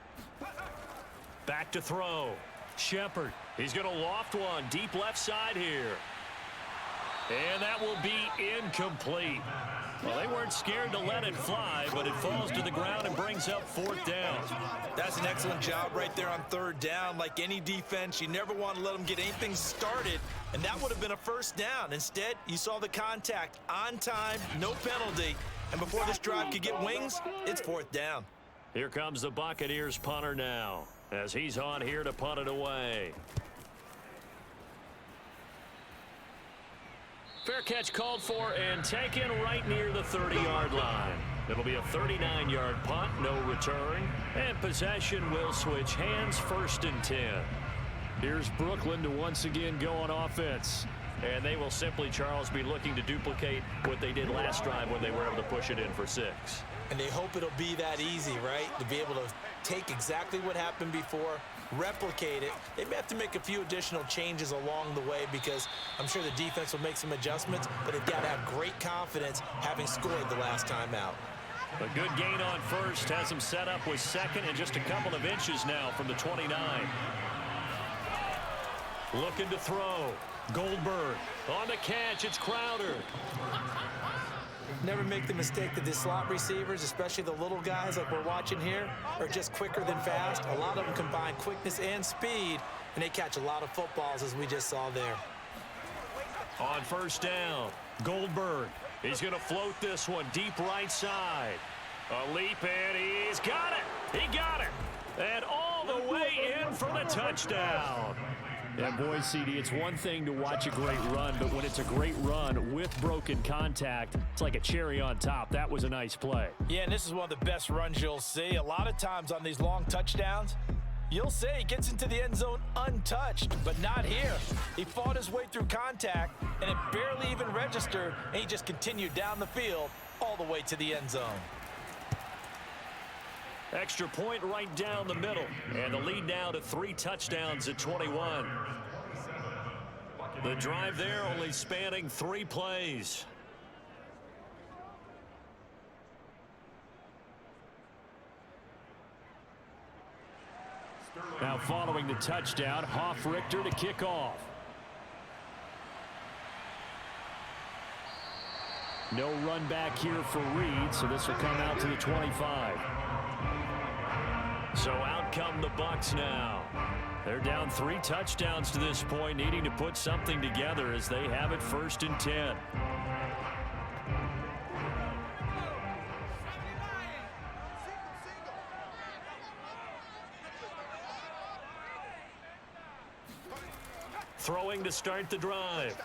Back to throw. Shepard. He's going to loft one deep left side here. And that will be incomplete. Well, they weren't scared to let it fly, but it falls to the ground and brings up 4th down. That's an excellent job right there on 3rd down. Like any defense, you never want to let them get anything started, and that would have been a 1st down. Instead, you saw the contact on time, no penalty, and before this drive could get wings, it's 4th down. Here comes the Buccaneers punter now, as he's on here to punt it away. Fair catch called for and taken right near the 30-yard line. It'll be a 39-yard punt, no return, and possession will switch hands, 1st and 10. Here's Brooklyn to once again go on offense. And they will simply, Charles, be looking to duplicate what they did last drive when they were able to push it in for 6. And they hope it'll be that easy, right? To be able to take exactly what happened before, replicate it. They may have to make a few additional changes along the way because I'm sure the defense will make some adjustments, but they've got to have great confidence having scored the last time out. A good gain on 1st has them set up with 2nd and just a couple of inches now from the 29. Looking to throw. Goldberg on the catch. It's Crowder. Never make the mistake that the slot receivers, especially the little guys like we're watching here, are just quicker than fast. A lot of them combine quickness and speed, and they catch a lot of footballs, as we just saw there. On 1st down, Goldberg. He's going to float this one deep right side. A leap, and he's got it. He got it. And all the way in for the touchdown. Yeah, boys, CD, it's one thing to watch a great run, but when it's a great run with broken contact, it's like a cherry on top. That was a nice play. Yeah, and this is one of the best runs you'll see. A lot of times on these long touchdowns, you'll say he gets into the end zone untouched, but not here. He fought his way through contact, and it barely even registered, and he just continued down the field all the way to the end zone. Extra point right down the middle. And the lead now to 3 touchdowns at 21. The drive there only spanning 3 plays. Now following the touchdown, Hoff-Richter to kick off. No run back here for Reed, so this will come out to the 25. So out come the Bucs now. They're down 3 touchdowns to this point, needing to put something together as they have it 1st and 10. Throwing to start the drive.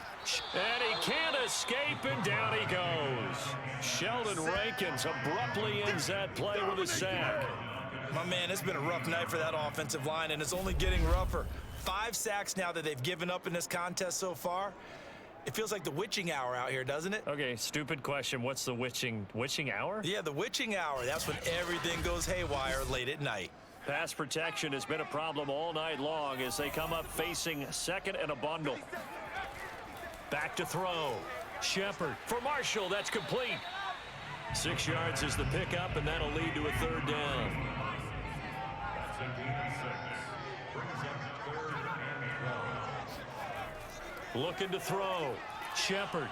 And he can't escape, and down he goes. Sheldon Rankins abruptly ends that play with a sack. My man, it's been a rough night for that offensive line, and it's only getting rougher. 5 sacks now that they've given up in this contest so far. It feels like the witching hour out here, doesn't it? Okay, stupid question. What's the witching hour? Yeah, the witching hour. That's when everything goes haywire late at night. Pass protection has been a problem all night long as they come up facing 2nd and a bundle. Back to throw. Shepard for Marshall. That's complete. 6 yards is the pickup, and that'll lead to a 3rd down. Looking to throw. Shepard.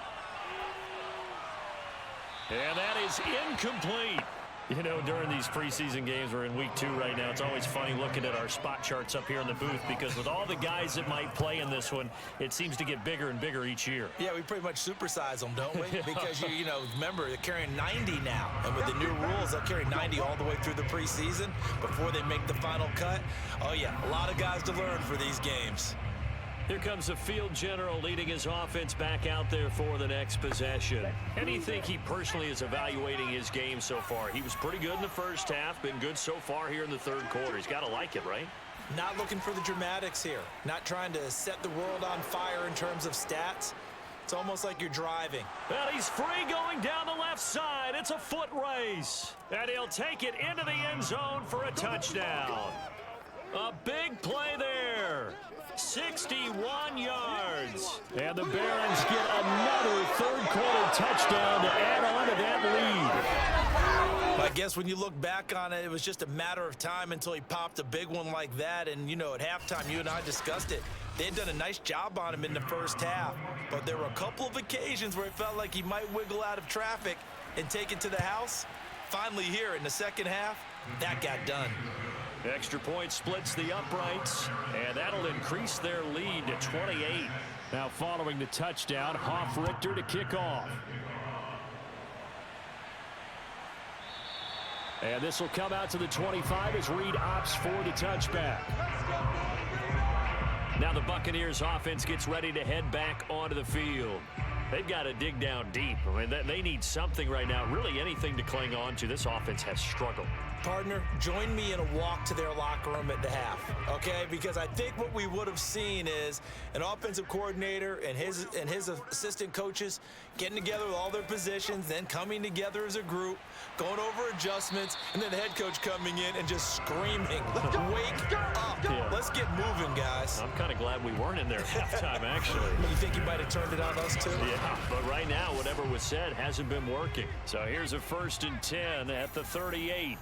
And that is incomplete. You know, during these preseason games, we're in week 2 right now. It's always funny looking at our spot charts up here in the booth because with all the guys that might play in this one, it seems to get bigger and bigger each year. Yeah, we pretty much supersize them, don't we? Because, you know, remember, they're carrying 90 now. And with the new rules, they'll carry 90 all the way through the preseason before they make the final cut. Oh, yeah, a lot of guys to learn for these games. Here comes the field general leading his offense back out there for the next possession. And you think he personally is evaluating his game so far? He was pretty good in the first half, been good so far here in the 3rd quarter. He's got to like it, right? Not looking for the dramatics here. Not trying to set the world on fire in terms of stats. It's almost like you're driving. Well, he's free going down the left left side. It's a foot race. And he'll take it into the end zone for a touchdown. A big play there. 61 yards. And the Barons get another third-quarter touchdown to add on to that lead. I guess when you look back on it, it was just a matter of time until he popped a big one like that. And, you know, at halftime, you and I discussed it. They had done a nice job on him in the first half. But there were a couple of occasions where it felt like he might wiggle out of traffic and take it to the house. Finally here in the second half, that got done. Extra point splits the uprights, and that'll increase their lead to 28. Now following the touchdown, Hoff-Richter to kick off. And this will come out to the 25 as Reed opts for the touchback. Now the Buccaneers offense gets ready to head back onto the field. They've got to dig down deep. I mean, they need something right now, really anything to cling on to. This offense has struggled. Partner, join me in a walk to their locker room at the half, okay? Because I think what we would have seen is an offensive coordinator and his assistant coaches getting together with all their positions, then coming together as a group, going over adjustments, and then the head coach coming in and just screaming, wake up. Yeah. Let's get moving, guys. I'm kind of glad we weren't in there at halftime, actually. You think you might have turned it on us, too? Yeah, but right now, whatever was said hasn't been working. So here's a 1st and 10 at the 38.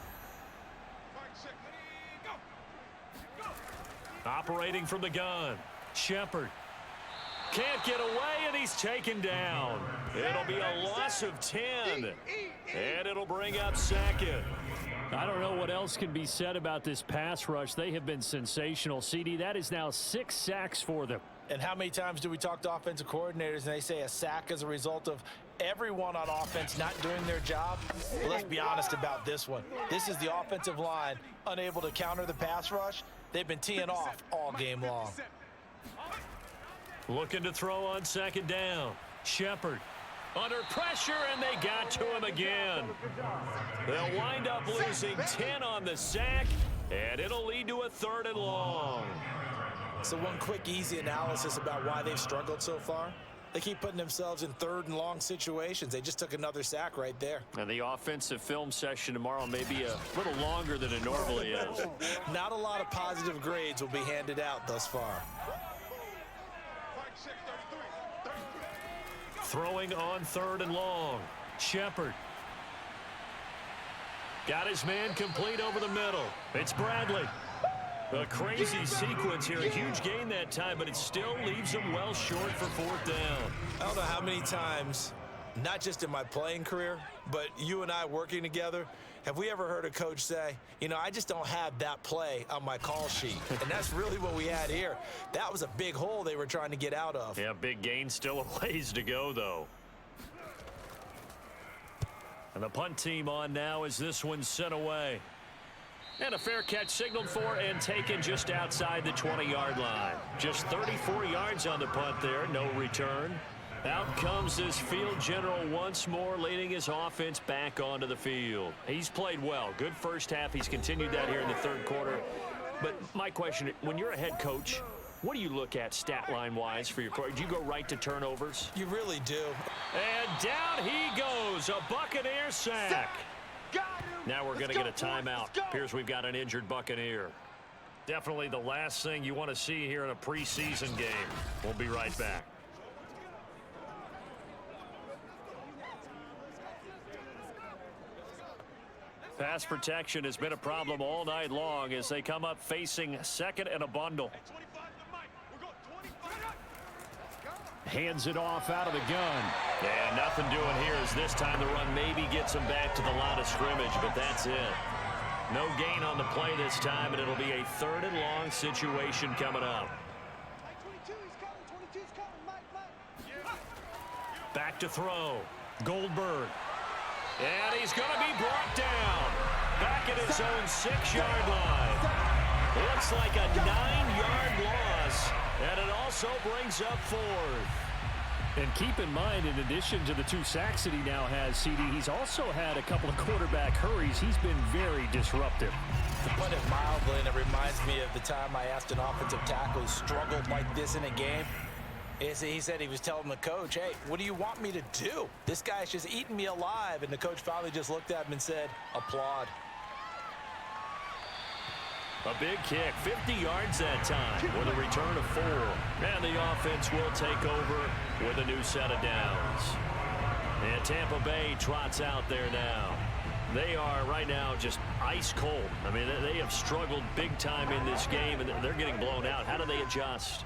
Operating from the gun, Shepard. Can't get away, and he's taken down. It'll be a loss of 10, and it'll bring up 2nd. I don't know what else can be said about this pass rush. They have been sensational. CD, that is now 6 sacks for them. And how many times do we talk to offensive coordinators and they say a sack as a result of everyone on offense not doing their job? Well, let's be honest about this one. This is the offensive line unable to counter the pass rush. They've been teeing off all game long. Looking to throw on 2nd down. Shepard under pressure, and they got to him again. They'll wind up losing 10 on the sack, and it'll lead to a 3rd and long. So one quick, easy analysis about why they've struggled so far. They keep putting themselves in 3rd and long situations. They just took another sack right there. And the offensive film session tomorrow may be a little longer than it normally is. Not a lot of positive grades will be handed out thus far. Throwing on 3rd and long. Shepard. Got his man complete over the middle. It's Bradley. A crazy sequence here. A huge gain that time, but it still leaves him well short for 4th down. I don't know how many times, not just in my playing career, but you and I working together, have we ever heard a coach say, you know, I just don't have that play on my call sheet. And that's really what we had here. That was a big hole they were trying to get out of. Yeah, big gain, still a ways to go, though. And the punt team on now as this one's sent away. And a fair catch signaled for and taken just outside the 20-yard line. Just 34 yards on the punt there, no return. Out comes this field general once more, leading his offense back onto the field. He's played well. Good first half. He's continued that here in the 3rd quarter. But my question, when you're a head coach, what do you look at stat line-wise for your coach? Do you go right to turnovers? You really do. And down he goes, a Buccaneer sack. Now we're going to get a timeout. Appears we've got an injured Buccaneer. Definitely the last thing you want to see here in a preseason game. We'll be right back. Pass protection has been a problem all night long as they come up facing 2nd and a bundle. Hands it off out of the gun. And nothing doing here as this time the run maybe gets him back to the line of scrimmage, but that's it. No gain on the play this time, and it'll be a 3rd and long situation coming up. Back to throw. Goldberg. And he's going to be brought down. Back at his own 6-yard line. Looks like a 9-yard loss. And it also brings up 4th. And keep in mind, in addition to the 2 sacks that he now has, CD, he's also had a couple of quarterback hurries. He's been very disruptive. To put it mildly, and it reminds me of the time I asked an offensive tackle who struggled like this in a game, He said he was telling the coach, hey, what do you want me to do? This guy's just eating me alive. And the coach finally just looked at him and said, applaud. A big kick, 50 yards that time with a return of 4. And the offense will take over with a new set of downs. And Tampa Bay trots out there now. They are right now just ice cold. I mean, they have struggled big time in this game, and they're getting blown out. How do they adjust?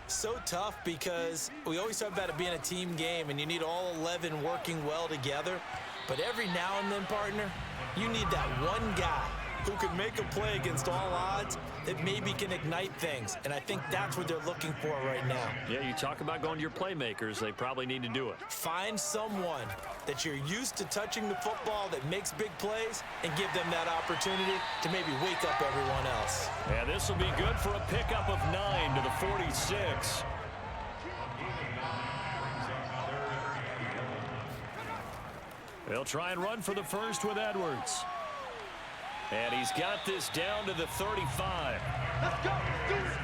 So tough because we always talk about it being a team game, and you need all 11 working well together. But every now and then, partner, you need that one guy who can make a play against all odds that maybe can ignite things. And I think that's what they're looking for right now. Yeah, you talk about going to your playmakers. They probably need to do it. Find someone that you're used to touching the football that makes big plays and give them that opportunity to maybe wake up everyone else. Yeah, this will be good for a pickup of 9 to the 46. They'll try and run for the first with Edwards. And he's got this down to the 35. Let's go. Let's do it.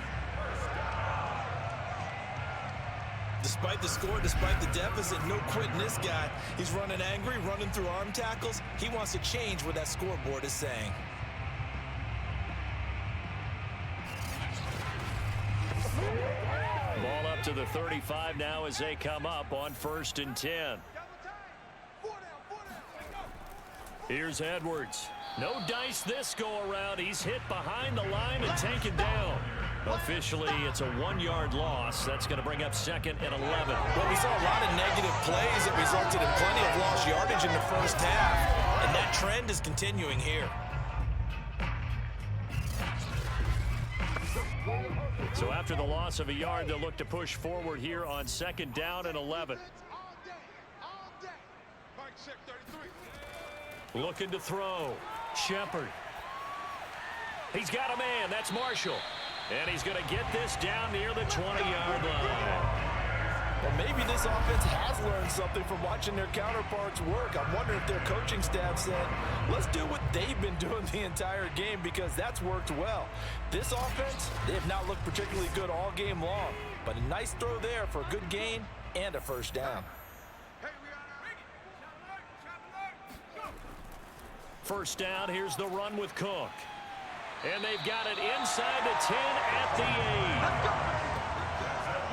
Despite the score, despite the deficit, no quitting this guy. He's running angry, running through arm tackles. He wants to change what that scoreboard is saying. Ball up to the 35 now as they come up on 1st and 10. Here's Edwards. No dice this go-around. He's hit behind the line and taken down. Officially, it's a 1-yard loss. That's going to bring up 2nd and 11. Well, we saw a lot of negative plays that resulted in plenty of lost yardage in the first half, and that trend is continuing here. So after the loss of a yard, they'll look to push forward here on 2nd down and 11. Looking to throw. Shepard. He's got a man. That's Marshall. And he's going to get this down near the 20-yard line. Well, maybe this offense has learned something from watching their counterparts work. I'm wondering if their coaching staff said, let's do what they've been doing the entire game because that's worked well. This offense, they have not looked particularly good all game long. But a nice throw there for a good gain and a first down. First down, here's the run with Cook. And they've got it inside the 10 at the 8. Let's go.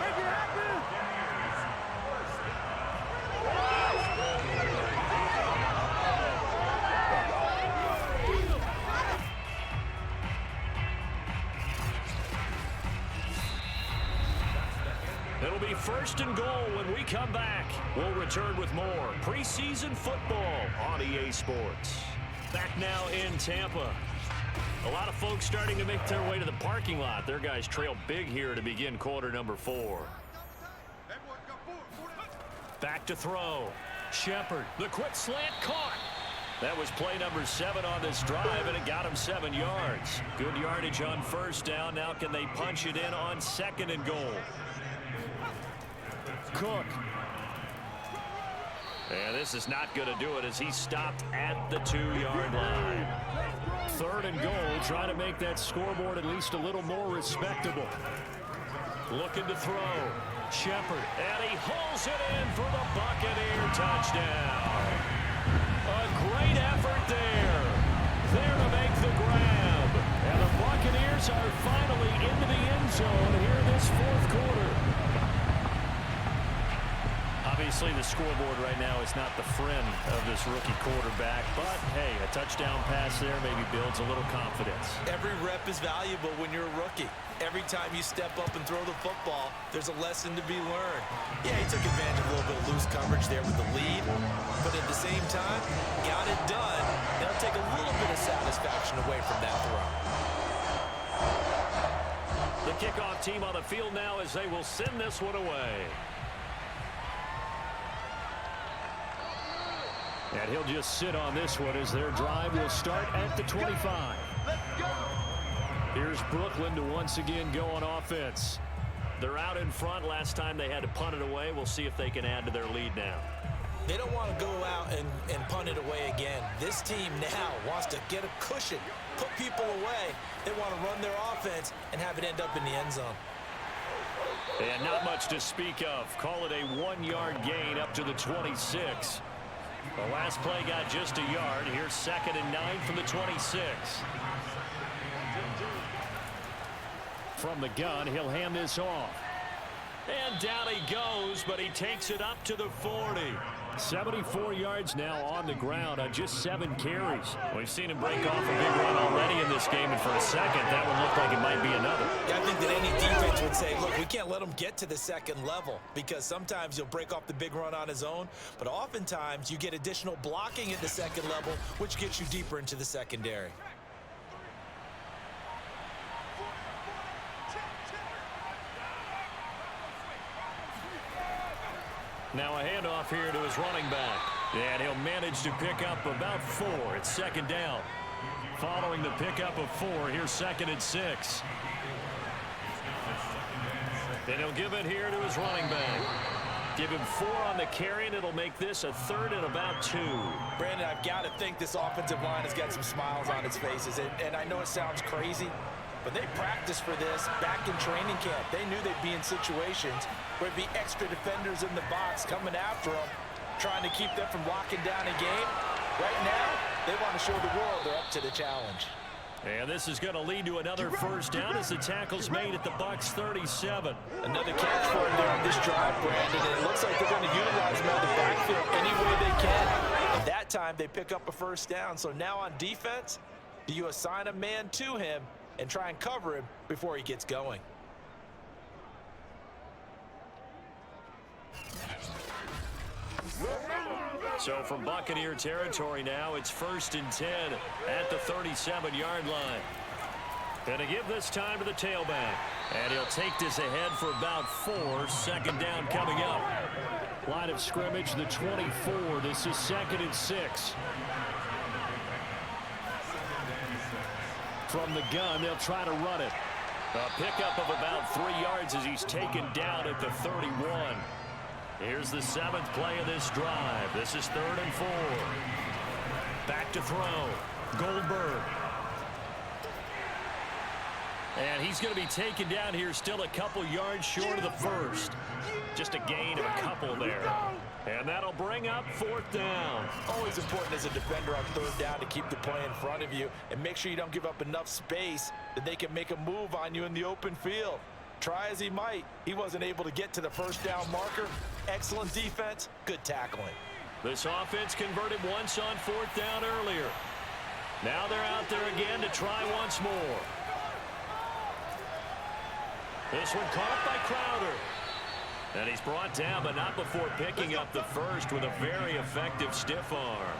Make it happen. It'll be 1st and goal when we come back. We'll return with more preseason football on EA Sports. Back now in Tampa. A lot of folks starting to make their way to the parking lot. Their guys trail big here to begin quarter number 4. Back to throw. Shepard, the quick slant caught. That was play number 7 on this drive, and it got him 7 yards. Good yardage on 1st down. Now can they punch it in on 2nd and goal? Cook. And this is not going to do it as he stopped at the 2-yard line. 3rd and goal, trying to make that scoreboard at least a little more respectable. Looking to throw. Shepard, and he hauls it in for the Buccaneer touchdown. A great effort there. There to make the grab. And the Buccaneers are finally into the end zone here this 4th quarter. Obviously, the scoreboard right now is not the friend of this rookie quarterback, but, hey, a touchdown pass there maybe builds a little confidence. Every rep is valuable when you're a rookie. Every time you step up and throw the football, there's a lesson to be learned. Yeah, he took advantage of a little bit of loose coverage there with the lead, but at the same time, got it done. That'll take a little bit of satisfaction away from that throw. The kickoff team on the field now as they will send this one away. And he'll just sit on this one as their drive will start at the 25. Let's go. Here's Brooklyn to once again go on offense. They're out in front. Last time they had to punt it away. We'll see if they can add to their lead now. They don't want to go out and punt it away again. This team now wants to get a cushion, put people away. They want to run their offense and have it end up in the end zone. And not much to speak of. Call it a 1-yard gain up to the 26. The last play got just a yard. Here's 2nd and 9 from the 26. From the gun, he'll hand this off. And down he goes, but he takes it up to the 40. 74 yards now on the ground on just 7 carries. We've seen him break off a big run already in this game, and for a second, that one looked like it might be another. Yeah, I think that any defense would say, look, we can't let him get to the second level because sometimes he'll break off the big run on his own, but oftentimes you get additional blocking at the second level, which gets you deeper into the secondary. Now a handoff here to his running back. And he'll manage to pick up about 4. It's 2nd down. Following the pickup of 4, here's 2nd and 6. And he'll give it here to his running back. Give him 4 on the carry, and it'll make this a 3rd and about 2. Brandon, I've got to think this offensive line has got some smiles on its faces. And I know it sounds crazy, but they practiced for this back in training camp. They knew they'd be in situations where it'd be extra defenders in the box coming after them, trying to keep them from locking down a game. Right now, they want to show the world they're up to the challenge. And this is going to lead to another 1st down as the tackle's made at the Bucs 37. Another catch for him there on this drive, Brandon, and it looks like they're going to utilize him out of the backfield any way they can. And that time, they pick up a 1st down. So now on defense, do you assign a man to him and try and cover him before he gets going? So from Buccaneer territory now, it's 1st and 10 at the 37-yard line. And to give this time to the tailback. And he'll take this ahead for about 4. 2nd down coming up. Line of scrimmage, the 24. This is 2nd and 6. From the gun, they'll try to run it. A pickup of about 3 yards as he's taken down at the 31. Here's the 7th play of this drive. This is 3rd and 4. Back to throw. Goldberg. And he's going to be taken down here still a couple yards short of the 1st. Just a gain of a couple there. And that'll bring up 4th down. Always important as a defender on 3rd down to keep the play in front of you and make sure you don't give up enough space that they can make a move on you in the open field. Try as he might, he wasn't able to get to the 1st down marker. Excellent defense, good tackling. This offense converted once on 4th down earlier. Now they're out there again to try once more. This one caught by Crowder. And he's brought down, but not before picking up the 1st with a very effective stiff arm.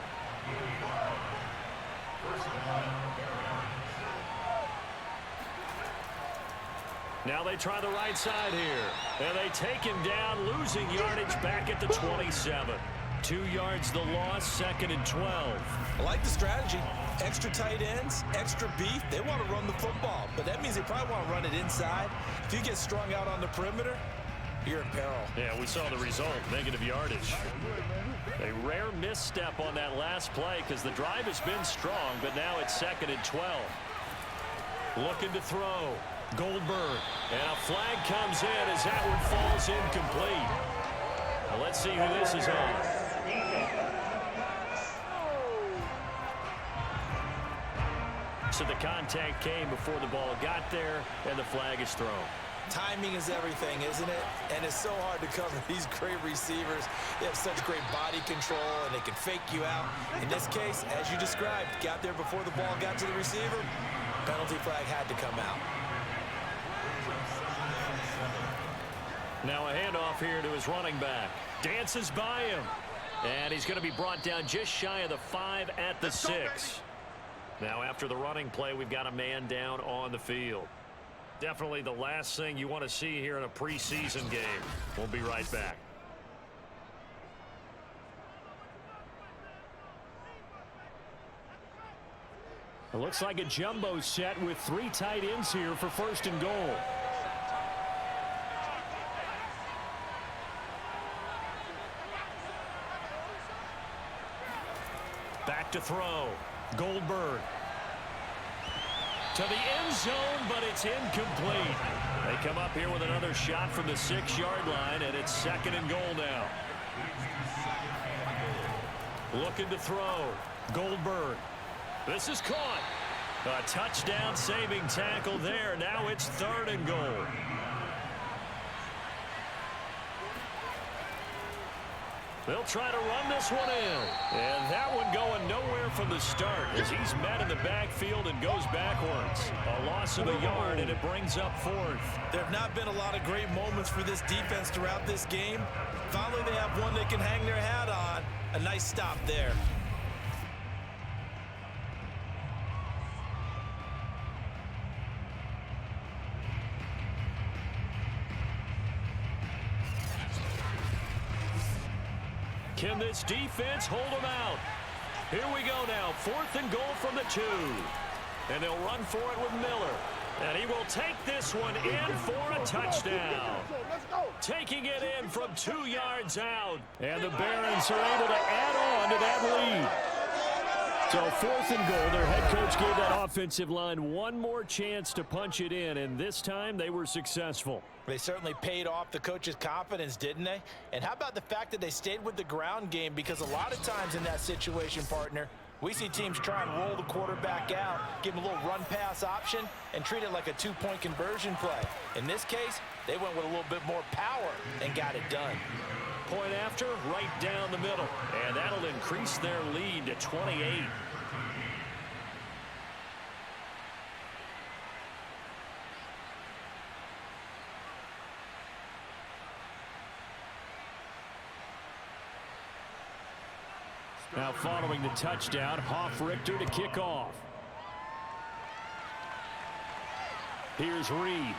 Now they try the right side here. And they take him down, losing yardage back at the 27. 2 yards the loss, 2nd and 12. I like the strategy. Extra tight ends, extra beef. They want to run the football, but that means they probably want to run it inside. If you get strung out on the perimeter, you're in peril. Yeah, we saw the result, negative yardage. A rare misstep on that last play because the drive has been strong, but now it's 2nd and 12. Looking to throw. Goldberg. And a flag comes in as that one falls incomplete. Well, let's see who this is on. So the contact came before the ball got there, and the flag is thrown. Timing is everything, isn't it? And it's so hard to cover these great receivers. They have such great body control, and they can fake you out. In this case, as you described, got there before the ball got to the receiver. Penalty flag had to come out. Now a handoff here to his running back. Dances by him. And he's going to be brought down just shy of the 5 at the 6. Now after the running play, we've got a man down on the field. Definitely the last thing you want to see here in a preseason game. We'll be right back. It looks like a jumbo set with 3 tight ends here for 1st and goal. Back to throw. Goldberg. To the end zone, but it's incomplete. They come up here with another shot from the 6-yard line, and it's 2nd and goal now. Looking to throw. Goldberg. This is caught. A touchdown-saving tackle there. Now it's 3rd and goal. They'll try to run this one in. And that one going nowhere from the start as he's met in the backfield and goes backwards. A loss of a yard, and it brings up 4th. There have not been a lot of great moments for this defense throughout this game. Finally, they have one they can hang their hat on. A nice stop there. Can this defense hold them out? Here we go now. 4th and goal from the 2. And they'll run for it with Miller. And he will take this one in for a touchdown. Taking it in from 2 yards out. And the Barons are able to add on to that lead. So 4th and goal. Their head coach gave that offensive line one more chance to punch it in. And this time they were successful. They certainly paid off the coach's confidence, didn't they? And how about the fact that they stayed with the ground game? Because a lot of times in that situation, partner, we see teams try and roll the quarterback out, give him a little run-pass option, and treat it like a 2-point conversion play. In this case, they went with a little bit more power and got it done. Point after, right down the middle. And that'll increase their lead to 28. Now following the touchdown, Hoff-Richter to kick off. Here's Reed.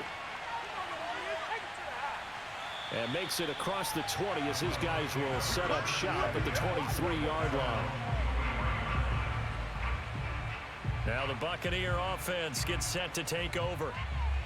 And makes it across the 20 as his guys will set up shop at the 23-yard line. Now the Buccaneer offense gets set to take over.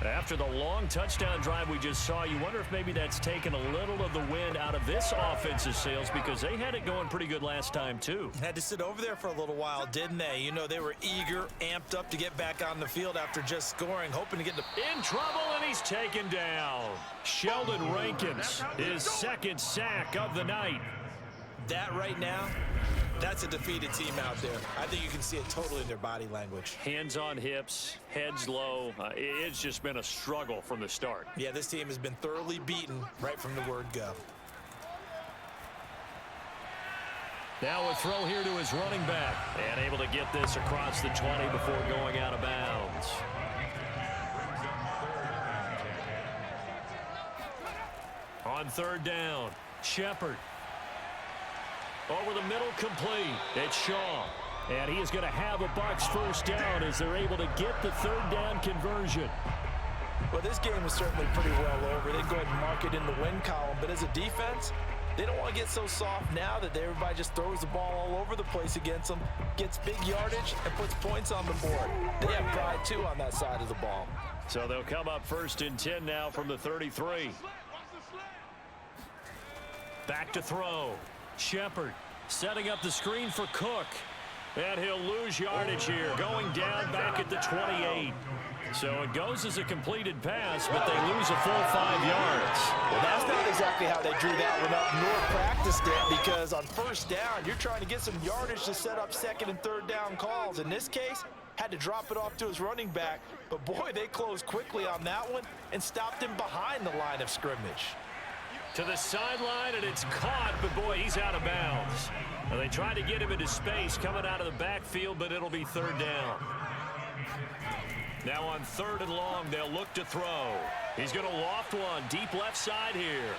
After the long touchdown drive we just saw, you wonder if maybe that's taken a little of the wind out of this offense's sails because they had it going pretty good last time too. Had to sit over there for a little while, didn't they? You know, they were eager, amped up to get back on the field after just scoring, hoping to get in trouble, and he's taken down. Sheldon Rankins, his 2nd sack of the night. That right now, that's a defeated team out there. I think you can see it totally in their body language. Hands on hips, heads low. It's just been a struggle from the start. Yeah, this team has been thoroughly beaten right from the word go. Now a throw here to his running back. And able to get this across the 20 before going out of bounds. On 3rd down, Shepard. Over the middle, complete. It's Shaw. And he is going to have a Bucs 1st down as they're able to get the 3rd down conversion. Well, this game is certainly pretty well over. They go ahead and mark it in the win column. But as a defense, they don't want to get so soft now that everybody just throws the ball all over the place against them, gets big yardage, and puts points on the board. They have pride, too, on that side of the ball. So they'll come up 1st and 10 now from the 33. Back to throw. Shepard setting up the screen for Cook. And he'll lose yardage here, going down back at the 28. So it goes as a completed pass, but they lose a full 5 yards. Well, that's not exactly how they drew that one up nor practiced it, because on 1st down, you're trying to get some yardage to set up 2nd and 3rd down calls. In this case, had to drop it off to his running back. But, boy, they closed quickly on that one and stopped him behind the line of scrimmage. To the sideline, and it's caught, but boy, he's out of bounds. Well, they tried to get him into space coming out of the backfield, but it'll be 3rd down. Now on 3rd and long, they'll look to throw. He's going to loft one deep left side here.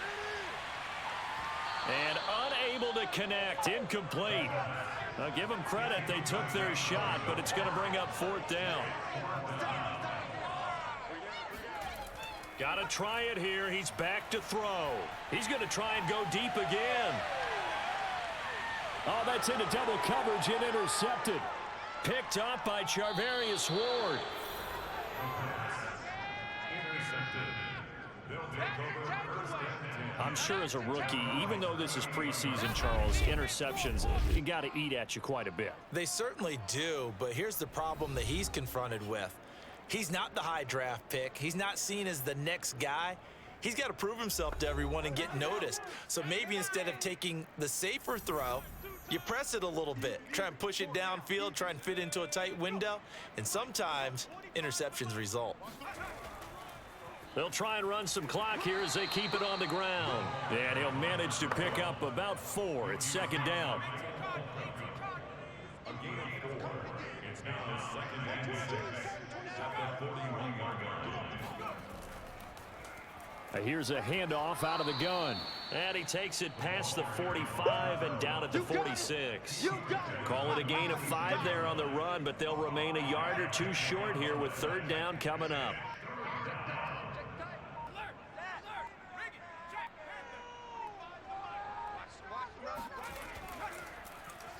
And unable to connect, incomplete. Now give them credit, they took their shot, but it's going to bring up 4th down. Got to try it here. He's back to throw. He's going to try and go deep again. Oh, that's into double coverage and intercepted. Picked up by Charvarius Ward. I'm sure as a rookie, even though this is preseason, Charles, interceptions, you got to eat at you quite a bit. They certainly do, but here's the problem that he's confronted with. He's not the high draft pick. He's not seen as the next guy. He's got to prove himself to everyone and get noticed. So maybe instead of taking the safer throw, you press it a little bit. Try and push it downfield, try and fit into a tight window, and sometimes interceptions result. They'll try and run some clock here as they keep it on the ground. And he'll manage to pick up about 4. It's second down. It's now second and 6 at the 41-yard line. Here's a handoff out of the gun. And he takes it past the 45 and down at the 46. Call it a gain of 5 there on the run, but they'll remain a yard or 2 short here with third down coming up.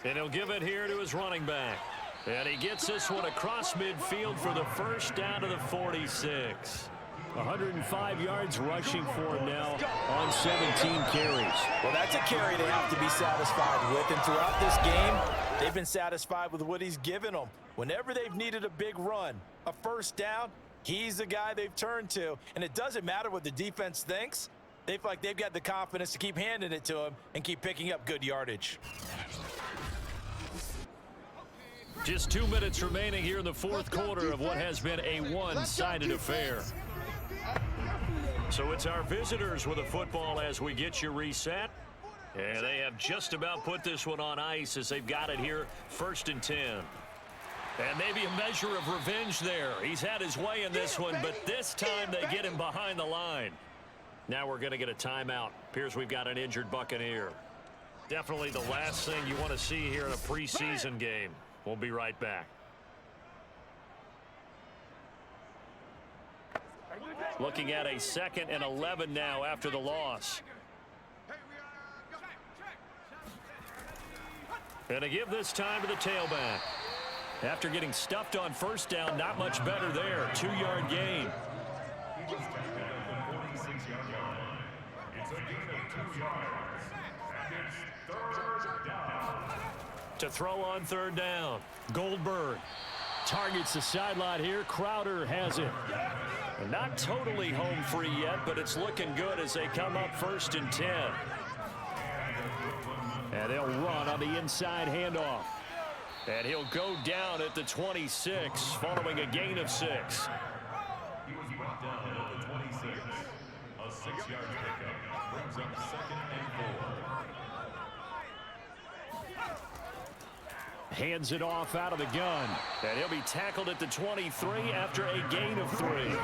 And he'll give it here to his running back. And he gets this one across midfield for the first down to the 46. 105 yards rushing for him now on 17 carries. Well, that's a carry they have to be satisfied with. And throughout this game, they've been satisfied with what he's given them. Whenever they've needed a big run, a first down, he's the guy they've turned to. And it doesn't matter what the defense thinks. They feel like they've got the confidence to keep handing it to him and keep picking up good yardage. Just 2 minutes remaining here in the fourth quarter of what has been a one-sided affair. So it's our visitors with the football as we get you reset. And they have just about put this one on ice as they've got it here, 1st and 10. And maybe a measure of revenge there. He's had his way in this one, but this time they get him behind the line. Now we're going to get a timeout. Appears we've got an injured Buccaneer. Definitely the last thing you want to see here in a preseason game. We'll be right back. Looking at a 2nd and 11 now after the loss. And to give this time to the tailback. After getting stuffed on first down, not much better there. 2-yard gain. It's a gain of 2 yards. And it's third down. To throw on third down, Goldberg. Targets the sideline here. Crowder has it. And not totally home free yet, but it's looking good as they come up 1st and 10. And they'll run on the inside handoff. And he'll go down at the 26 following a gain of 6. He was brought down at the 26. A 6-yard pickup brings up 2nd and 4. Hands it off out of the gun. And he'll be tackled at the 23 after a gain of 3. A 3-yard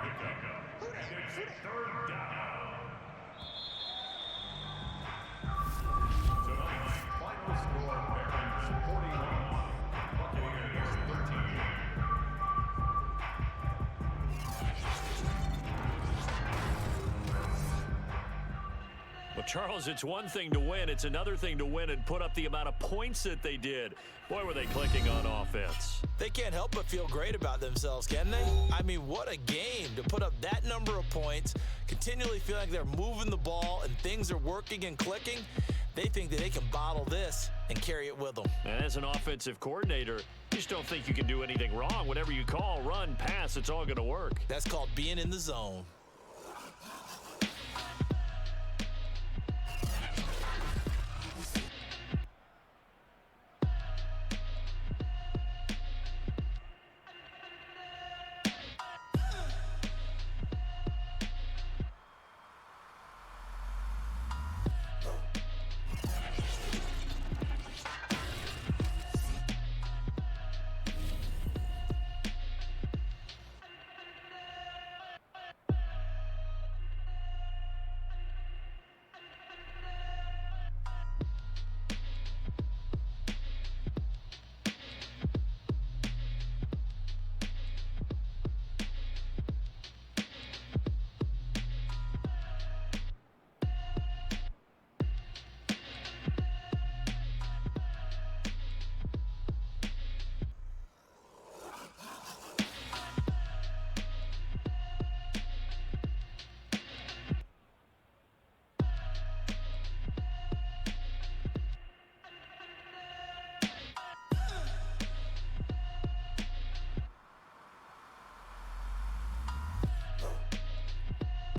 pickup. And it's third down. Tonight's final score, Barons 41, Buccaneers 13. Well, Charles, it's one thing to win. It's another thing to win and put up the amount of points that they did. Boy, were they clicking on offense. They can't help but feel great about themselves, can they? I mean, what a game to put up that number of points, continually feel like they're moving the ball and things are working and clicking. They think that they can bottle this and carry it with them. And as an offensive coordinator, you just don't think you can do anything wrong. Whatever you call, run, pass, it's all going to work. That's called being in the zone.